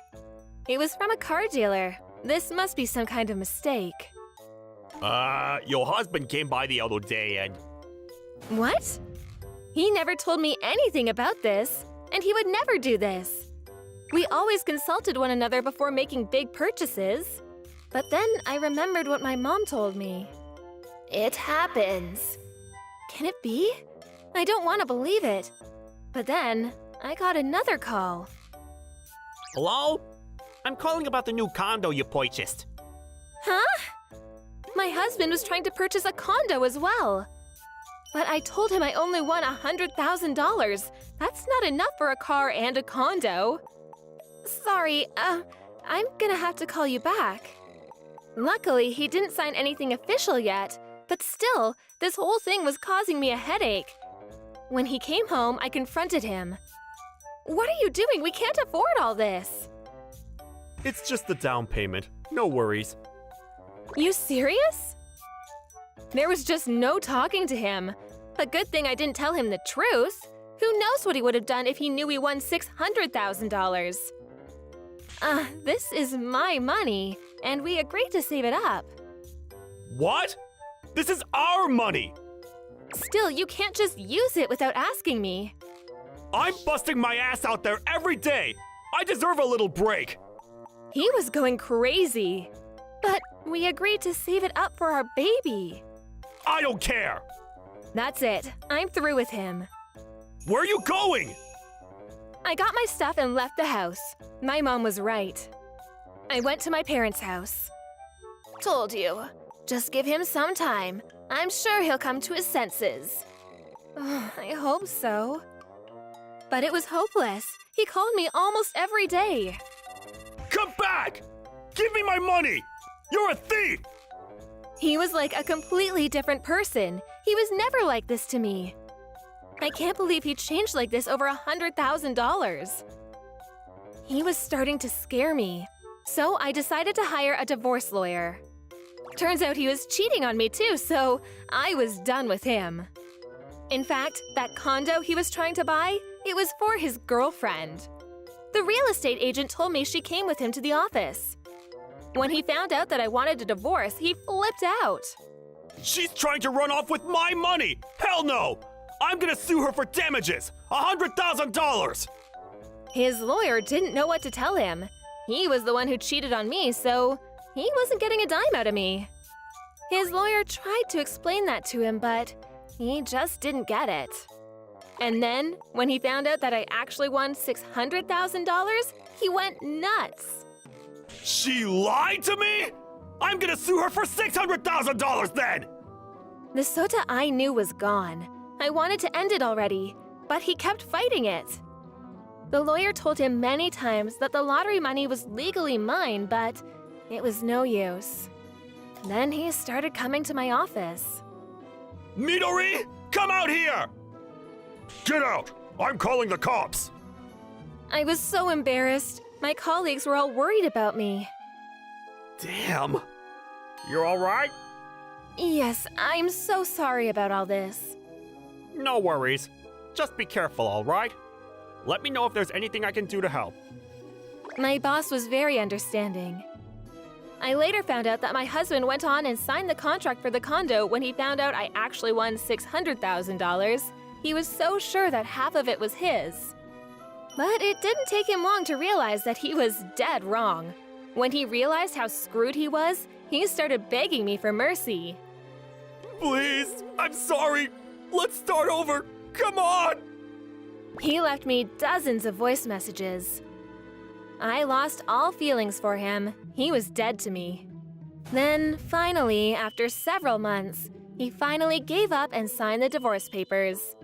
It was from a car dealer. This must be some kind of mistake. Your husband came by the other day and... What? He never told me anything about this, and he would never do this. We always consulted one another before making big purchases. But then I remembered what my mom told me. It happens. Can it be? I don't want to believe it. But then I got another call. Hello? I'm calling about the new condo you purchased. Huh? My husband was trying to purchase a condo as well. But I told him I only won $100,000. That's not enough for a car and a condo. Sorry, I'm gonna have to call you back. Luckily, he didn't sign anything official yet, but still, this whole thing was causing me a headache. When he came home, I confronted him. What are you doing? We can't afford all this. It's just the down payment. No worries. You serious? There was just no talking to him. But good thing I didn't tell him the truth. Who knows what he would have done if he knew we won $600,000? This is my money, and we agreed to save it up. What? This is our money! Still, you can't just use it without asking me. I'm busting my ass out there every day! I deserve a little break! He was going crazy. But we agreed to save it up for our baby. I don't care! That's it. I'm through with him. Where are you going? I got my stuff and left the house. My mom was right. I went to my parents' house. Told you. Just give him some time. I'm sure he'll come to his senses. I hope so. But it was hopeless. He called me almost every day. Come back! Give me my money! You're a thief! He was like a completely different person. He was never like this to me. I can't believe he changed like this over $100,000. He was starting to scare me. So I decided to hire a divorce lawyer. Turns out he was cheating on me too, so I was done with him. In fact, that condo he was trying to buy, it was for his girlfriend. The real estate agent told me she came with him to the office. When he found out that I wanted a divorce, he flipped out. She's trying to run off with my money! Hell no! I'm gonna sue her for damages! $100,000! His lawyer didn't know what to tell him. He was the one who cheated on me, so he wasn't getting a dime out of me. His lawyer tried to explain that to him, but he just didn't get it. And then, when he found out that I actually won $600,000, he went nuts. She lied to me?! I'm gonna sue her for $600,000 then! The Sota I knew was gone. I wanted to end it already, but he kept fighting it. The lawyer told him many times that the lottery money was legally mine, but it was no use. Then he started coming to my office. Midori, come out here! Get out! I'm calling the cops! I was so embarrassed. My colleagues were all worried about me. Damn. You're alright? Yes, I'm so sorry about all this. No worries. Just be careful, alright? Let me know if there's anything I can do to help. My boss was very understanding. I later found out that my husband went on and signed the contract for the condo when he found out I actually won $600,000. He was so sure that half of it was his. But it didn't take him long to realize that he was dead wrong. When he realized how screwed he was, he started begging me for mercy. Please, I'm sorry. Let's start over. Come on! He left me dozens of voice messages. I lost all feelings for him. He was dead to me. Then, finally, after several months, he finally gave up and signed the divorce papers.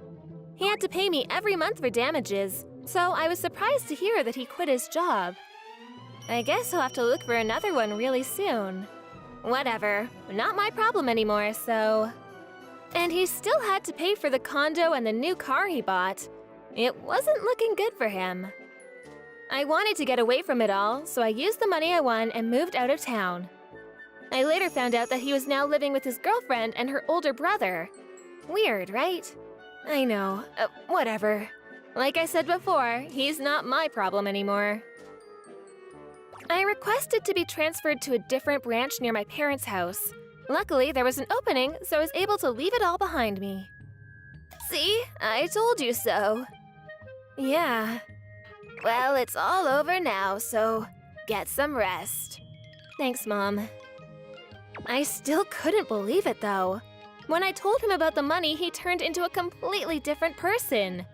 He had to pay me every month for damages, so I was surprised to hear that he quit his job. I guess he'll have to look for another one really soon. Whatever, not my problem anymore, so... And he still had to pay for the condo and the new car he bought. It wasn't looking good for him. I wanted to get away from it all, so I used the money I won and moved out of town. I later found out that he was now living with his girlfriend and her older brother. Weird, right? I know, whatever. Like I said before, he's not my problem anymore. I requested to be transferred to a different branch near my parents' house, Luckily, there was an opening, so I was able to leave it all behind me. See? I told you so. Yeah. Well, it's all over now, so get some rest. Thanks, Mom. I still couldn't believe it, though. When I told him about the money, he turned into a completely different person.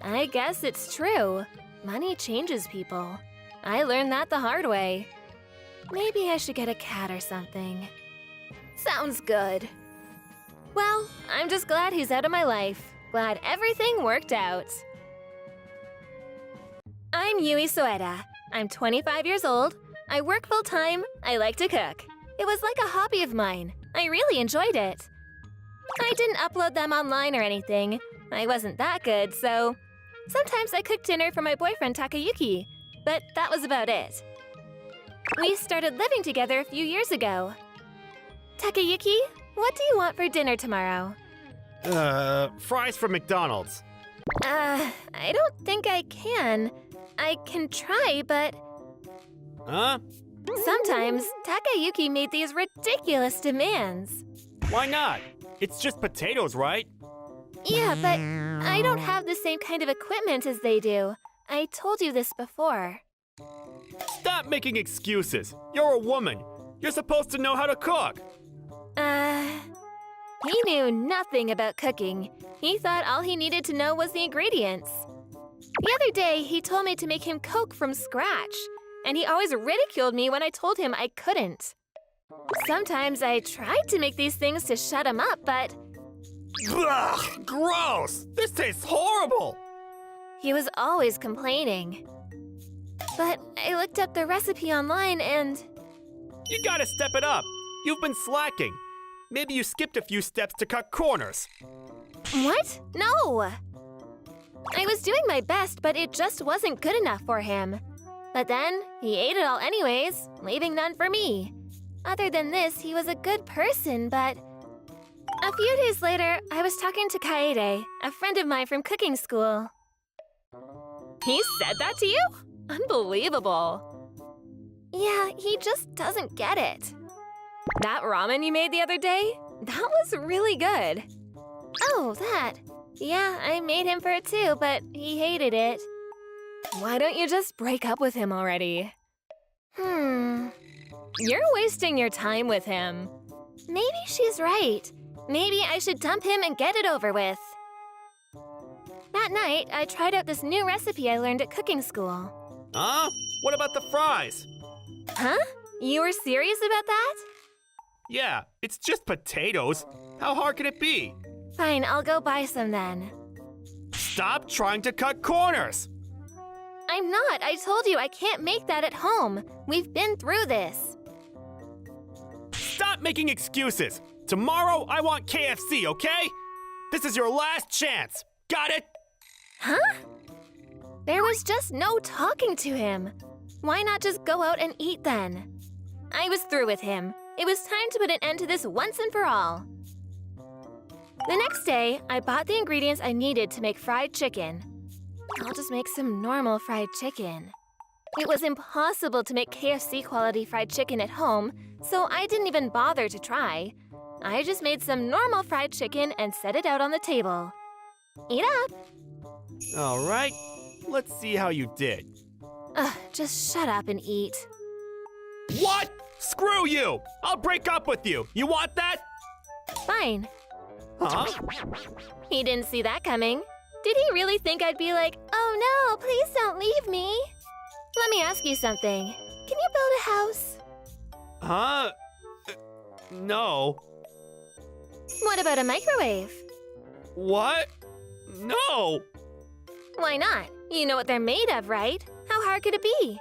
I guess it's true. Money changes people. I learned that the hard way. Maybe I should get a cat or something. Sounds good. Well, I'm just glad he's out of my life. Glad everything worked out. I'm Yui Soeda. I'm 25 years old. I work full-time. I like to cook. It was like a hobby of mine. I really enjoyed it. I didn't upload them online or anything. I wasn't that good, so sometimes I cooked dinner for my boyfriend Takayuki, but that was about it. We started living together a few years ago. Takayuki, what do you want for dinner tomorrow? Fries from McDonald's. I don't think I can. I can try, but Huh? sometimes Takayuki made these ridiculous demands. Why not? It's just potatoes, right? Yeah, but I don't have the same kind of equipment as they do. I told you this before. Stop making excuses. You're a woman. You're supposed to know how to cook. He knew nothing about cooking. He thought all he needed to know was the ingredients. The other day, he told me to make him Coke from scratch, and he always ridiculed me when I told him I couldn't. Sometimes I tried to make these things to shut him up, but Ugh, gross! This tastes horrible! he was always complaining. But I looked up the recipe online and You gotta step it up. You've been slacking. Maybe you skipped a few steps to cut corners. what? No! I was doing my best, but it just wasn't good enough for him. But then, he ate it all anyways, leaving none for me. Other than this, he was a good person, but a few days later, I was talking to Kaede, a friend of mine from cooking school. He said that to you? Unbelievable. Yeah, he just doesn't get it. That ramen you made the other day? That was really good. Oh, that. Yeah, I made him for it too, but he hated it. Why don't you just break up with him already? You're wasting your time with him. Maybe she's right. Maybe I should dump him and get it over with. That night, I tried out this new recipe I learned at cooking school. Huh? What about the fries? Huh? You were serious about that? Yeah, it's just potatoes. How hard can it be? Fine, I'll go buy some then. Stop trying to cut corners! I'm not. I told you I can't make that at home. We've been through this. Stop making excuses. Tomorrow, I want KFC, okay? This is your last chance. Got it? Huh? There was just no talking to him. Why not just go out and eat then? I was through with him. It was time to put an end to this once and for all. The next day, I bought the ingredients I needed to make fried chicken. I'll just make some normal fried chicken. It was impossible to make KFC quality fried chicken at home, so I didn't even bother to try. I just made some normal fried chicken and set it out on the table. Eat up! All right, let's see how you did. Ugh, just shut up and eat. What? Screw you! I'll break up with you. You want that? Fine. Huh? He didn't see that coming. Did he really think I'd be like, oh no, please don't leave me? Let me ask you something. Can you build a house? Huh? No. What about a microwave? What? No! Why not? You know what they're made of, right? How hard could it be?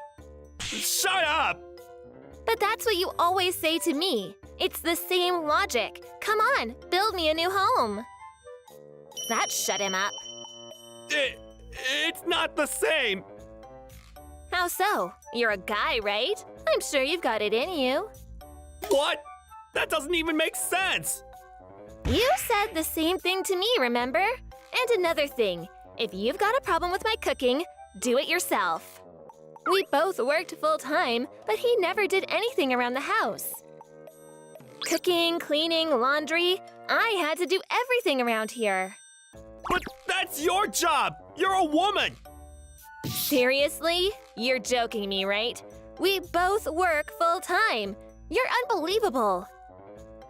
Shut up! But that's what you always say to me. It's the same logic. Come on, build me a new home. That shut him up. It's not the same. How so? You're a guy, right? I'm sure you've got it in you. What? That doesn't even make sense. You said the same thing to me, remember? And another thing, if you've got a problem with my cooking, do it yourself. We both worked full-time, but he never did anything around the house. Cooking, cleaning, laundry. I had to do everything around here. But that's your job! You're a woman! Seriously? You're joking me, right? We both work full-time. You're unbelievable.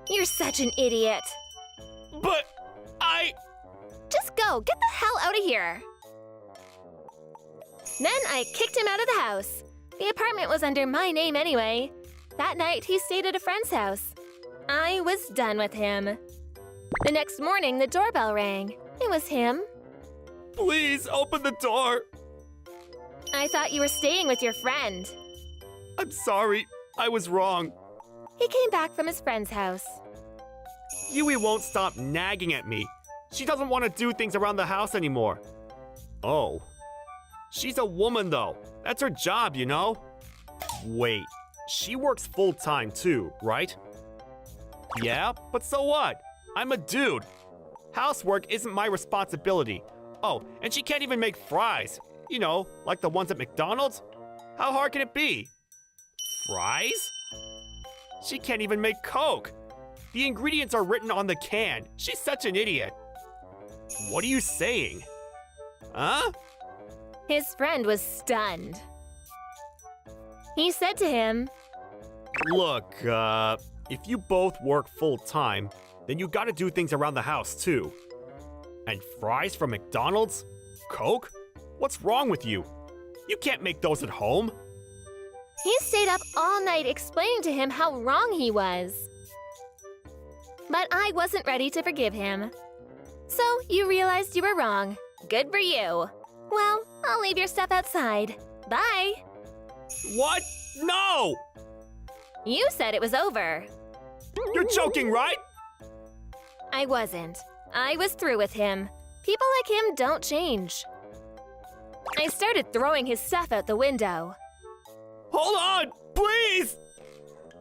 You're such an idiot. But Just go. Get the hell out of here. Then I kicked him out of the house. The apartment was under my name anyway. That night, he stayed at a friend's house. I was done with him. The next morning, the doorbell rang. It was him. please open the door! I thought you were staying with your friend. I'm sorry, I was wrong. He came back from his friend's house. Yui won't stop nagging at me. She doesn't want to do things around the house anymore. Oh. She's a woman though. That's her job, you know? Wait, she works full-time too, right? Yeah, but so what? I'm a dude. Housework isn't my responsibility. Oh, and she can't even make fries. You know, like the ones at McDonald's. How hard can it be? Fries? She can't even make Coke. The ingredients are written on the can. She's such an idiot. What are you saying? Huh? His friend was stunned. He said to him, Look, if you both work full-time, then you gotta do things around the house too. And fries from McDonald's? Coke? What's wrong with you? You can't make those at home. he stayed up all night explaining to him how wrong he was. But I wasn't ready to forgive him. So you realized you were wrong. Good for you. Well, I'll leave your stuff outside. Bye. What? No! You said it was over. You're joking, right? I wasn't. I was through with him. People like him don't change. I started throwing his stuff out the window. Hold on, please!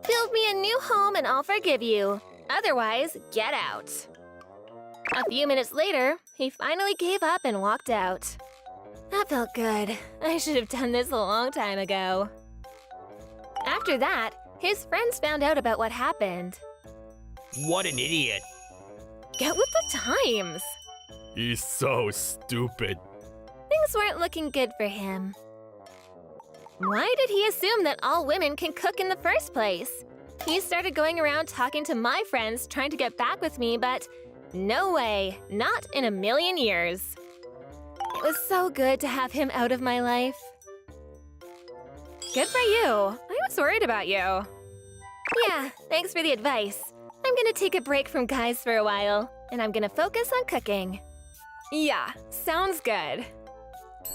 Build me a new home and I'll forgive you. Otherwise, get out. A few minutes later, he finally gave up and walked out. That felt good. I should have done this a long time ago. After that, his friends found out about what happened. What an idiot. Get with the times. He's so stupid. Things weren't looking good for him. Why did he assume that all women can cook in the first place? He started going around talking to my friends trying to get back with me, but no way, not in a million years. It was so good to have him out of my life. Good for you. I was worried about you. Yeah, thanks for the advice. I'm gonna take a break from guys for a while, and I'm gonna focus on cooking. Yeah, sounds good.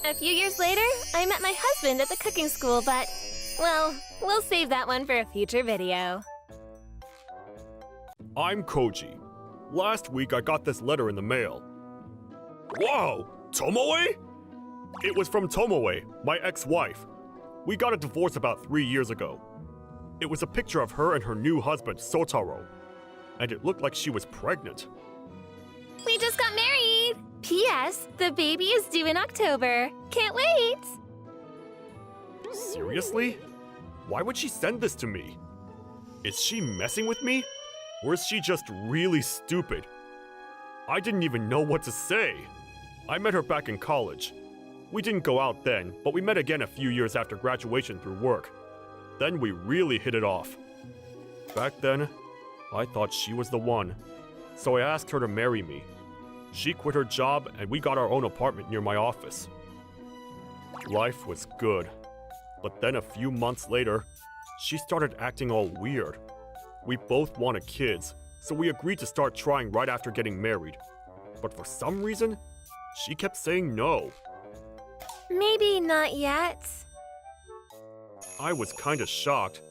A few years later, I met my husband at the cooking school, but, well, we'll save that one for a future video. I'm Koji. Last week I got this letter in the mail. Whoa! Tomoe? It was from Tomoe, my ex-wife. We got a divorce about 3 years ago. It was a picture of her and her new husband, Sotaro. And it looked like she was pregnant. We just got married! P.S. The baby is due in October. Can't wait! Seriously? Why would she send this to me? Is she messing with me? Or is she just really stupid? I didn't even know what to say. I met her back in college. We didn't go out then, but we met again a few years after graduation through work. Then we really hit it off. Back then, I thought she was the one. So I asked her to marry me. She quit her job and we got our own apartment near my office. Life was good. But then a few months later, she started acting all weird. We both wanted kids, so we agreed to start trying right after getting married. But for some reason, she kept saying no. Maybe not yet. I was kinda shocked,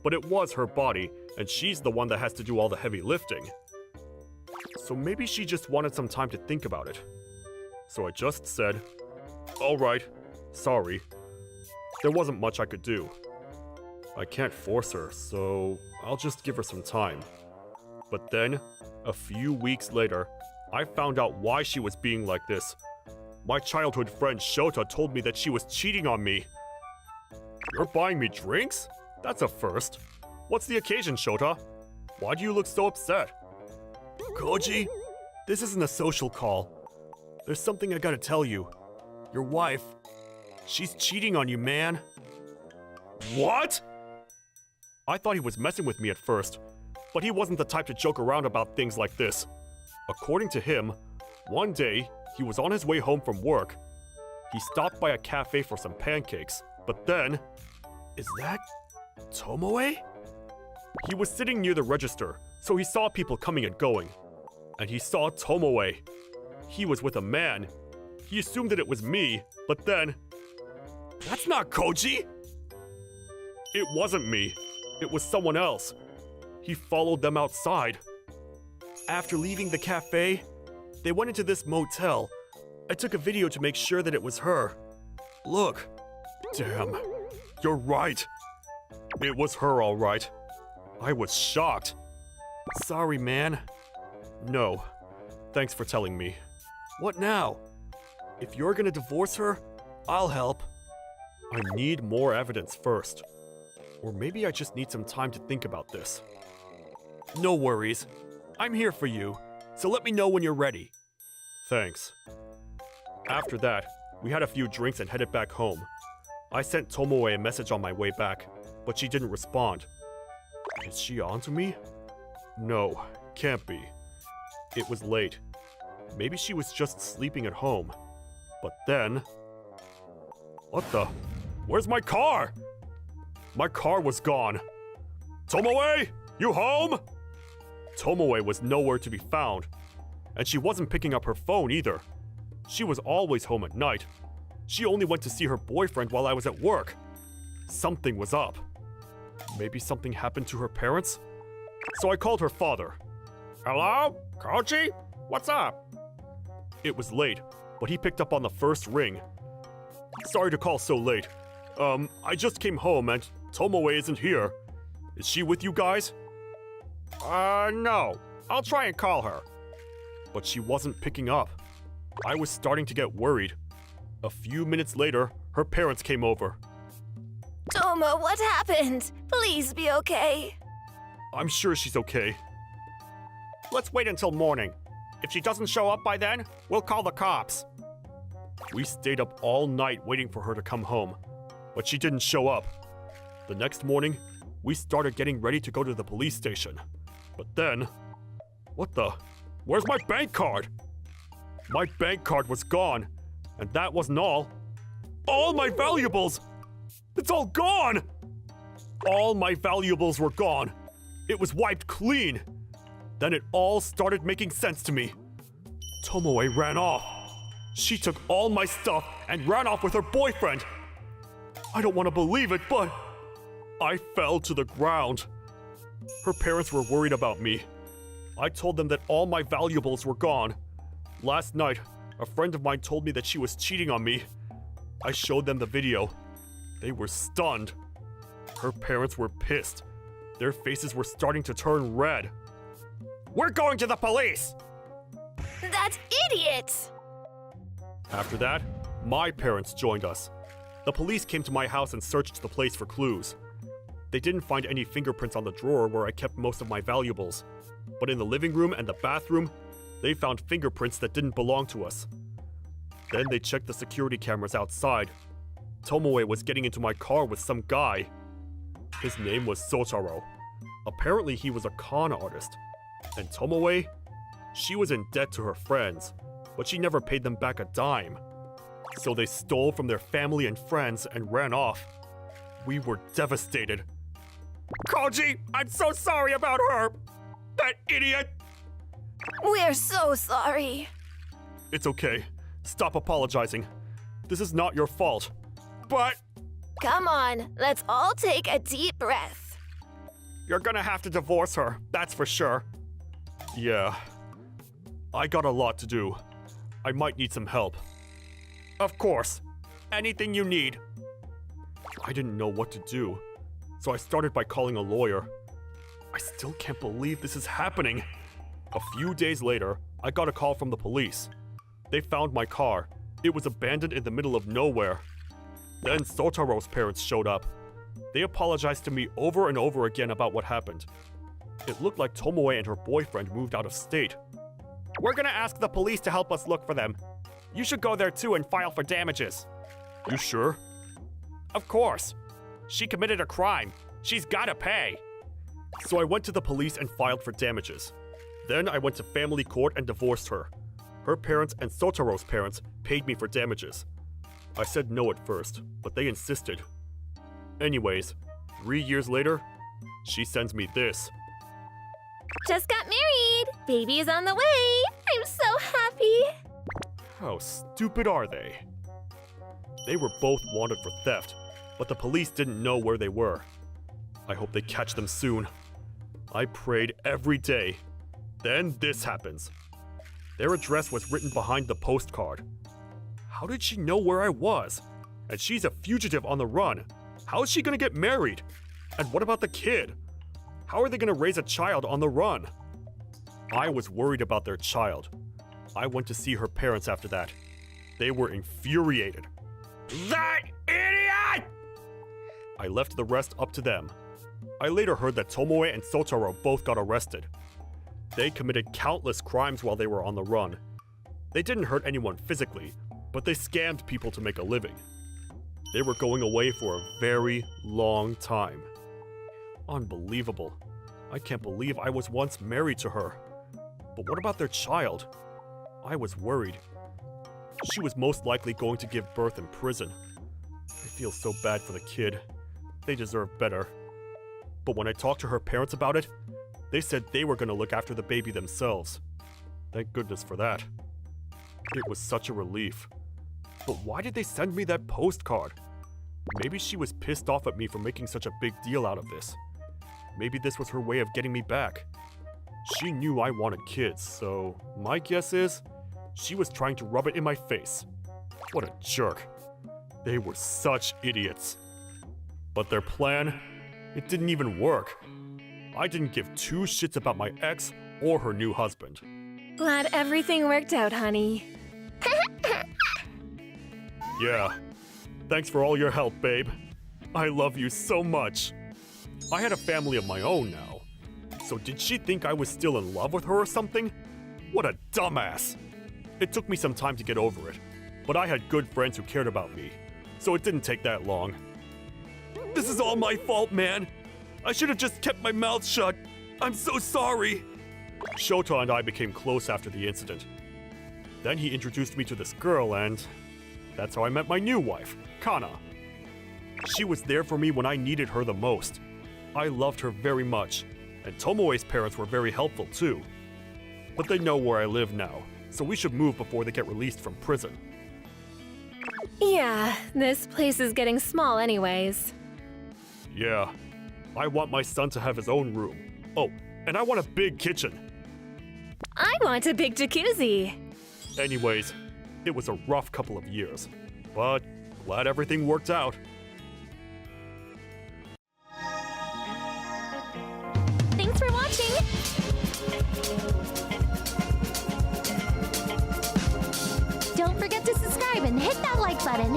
but it was her body, and she's the one that has to do all the heavy lifting. So maybe she just wanted some time to think about it. So I just said, alright, sorry. There wasn't much I could do. I can't force her, so I'll just give her some time. But then, a few weeks later, I found out why she was being like this. My childhood friend Shota told me that she was cheating on me. You're buying me drinks? That's a first. What's the occasion, Shota? Why do you look so upset? Koji, this isn't a social call. There's something I gotta tell you. Your wife, she's cheating on you, man. What? I thought he was messing with me at first, but he wasn't the type to joke around about things like this. According to him, one day, he was on his way home from work. He stopped by a cafe for some pancakes, but then... Is that Tomoe? He was sitting near the register, so he saw people coming and going. And he saw Tomoe. He was with a man. He assumed that it was me, but then... That's not Koji! It wasn't me. It was someone else. He followed them outside. After leaving the cafe, they went into this motel. I took a video to make sure that it was her. Look. Damn. You're right. It was her, all right. I was shocked. Sorry, man. No. Thanks for telling me. What now? If you're gonna divorce her, I'll help. I need more evidence first. Or maybe I just need some time to think about this. No worries. I'm here for you, so let me know when you're ready. Thanks. After that, we had a few drinks and headed back home. I sent Tomoe a message on my way back, but she didn't respond. Is she onto me? No, can't be. It was late. Maybe she was just sleeping at home. But then... What the? Where's my car? My car was gone. Tomoe, you home? Tomoe was nowhere to be found. And she wasn't picking up her phone either. She was always home at night. She only went to see her boyfriend while I was at work. Something was up. Maybe something happened to her parents? So I called her father. Hello? Koji? What's up? It was late, but he picked up on the first ring. Sorry to call so late. I just came home and Tomoe isn't here. Is she with you guys? No. I'll try and call her. But she wasn't picking up. I was starting to get worried. A few minutes later, her parents came over. Tomo, what happened? Please be okay. I'm sure she's okay. Let's wait until morning. If she doesn't show up by then, we'll call the cops. We stayed up all night waiting for her to come home, but she didn't show up. The next morning, we started getting ready to go to the police station. But then... What the? Where's my bank card? My bank card was gone, and that wasn't all. All my valuables! It's all gone! All my valuables were gone. It was wiped clean. Then it all started making sense to me. Tomoe ran off. She took all my stuff and ran off with her boyfriend. I don't want to believe it, but I fell to the ground. Her parents were worried about me. I told them that all my valuables were gone. Last night, a friend of mine told me that she was cheating on me. I showed them the video. They were stunned. Her parents were pissed. Their faces were starting to turn red. We're going to the police! That idiot! After that, my parents joined us. The police came to my house and searched the place for clues. They didn't find any fingerprints on the drawer where I kept most of my valuables. But in the living room and the bathroom, they found fingerprints that didn't belong to us. Then they checked the security cameras outside. Tomoe was getting into my car with some guy. His name was Sotaro. Apparently he was a con artist. And Tomoe? She was in debt to her friends, but she never paid them back a dime. So they stole from their family and friends and ran off. We were devastated. Koji, I'm so sorry about her! That idiot! We're so sorry. It's okay. Stop apologizing. This is not your fault. But... Come on, let's all take a deep breath. You're gonna have to divorce her, that's for sure. Yeah. I got a lot to do. I might need some help. Of course. Anything you need. I didn't know what to do, so I started by calling a lawyer. I still can't believe this is happening. A few days later, I got a call from the police. They found my car. It was abandoned in the middle of nowhere. Then Sotaro's parents showed up. They apologized to me over and over again about what happened. It looked like Tomoe and her boyfriend moved out of state. We're gonna ask the police to help us look for them. You should go there too and file for damages. You sure? Of course. She committed a crime. She's gotta pay. So I went to the police and filed for damages. Then I went to family court and divorced her. Her parents and Sotaro's parents paid me for damages. I said no at first, but they insisted. Anyways, 3 years later, she sends me this. Just got married. Baby is on the way. I'm so happy. How stupid are they? They were both wanted for theft, but the police didn't know where they were. I hope they catch them soon. I prayed every day. Then this happens. Their address was written behind the postcard. How did she know where I was? And she's a fugitive on the run. How is she gonna get married? And what about the kid? How are they gonna raise a child on the run? I was worried about their child. I went to see her parents after that. They were infuriated. That idiot! I left the rest up to them. I later heard that Tomoe and Sotaro both got arrested. They committed countless crimes while they were on the run. They didn't hurt anyone physically, but they scammed people to make a living. They were going away for a very long time. Unbelievable. I can't believe I was once married to her. But what about their child? I was worried. She was most likely going to give birth in prison. I feel so bad for the kid. They deserve better. But when I talked to her parents about it, they said they were going to look after the baby themselves. Thank goodness for that. It was such a relief. But why did they send me that postcard? Maybe she was pissed off at me for making such a big deal out of this. Maybe this was her way of getting me back. She knew I wanted kids, so my guess is she was trying to rub it in my face. What a jerk. They were such idiots. But their plan, it didn't even work. I didn't give two shits about my ex or her new husband. Glad everything worked out, honey. Yeah. Thanks for all your help, babe. I love you so much. I had a family of my own now. So did she think I was still in love with her or something? What a dumbass. It took me some time to get over it, but I had good friends who cared about me, so it didn't take that long. This is all my fault, man. I should have just kept my mouth shut. I'm so sorry. Shota and I became close after the incident. Then he introduced me to this girl, and that's how I met my new wife, Kana. She was there for me when I needed her the most. I loved her very much, and Tomoe's parents were very helpful too. But they know where I live now, so we should move before they get released from prison. Yeah, this place is getting small anyways. Yeah, I want my son to have his own room. Oh, and I want a big kitchen. I want a big jacuzzi. Anyways, it was a rough couple of years, but glad everything worked out. Thanks for watching. Don't forget to subscribe and hit that like button.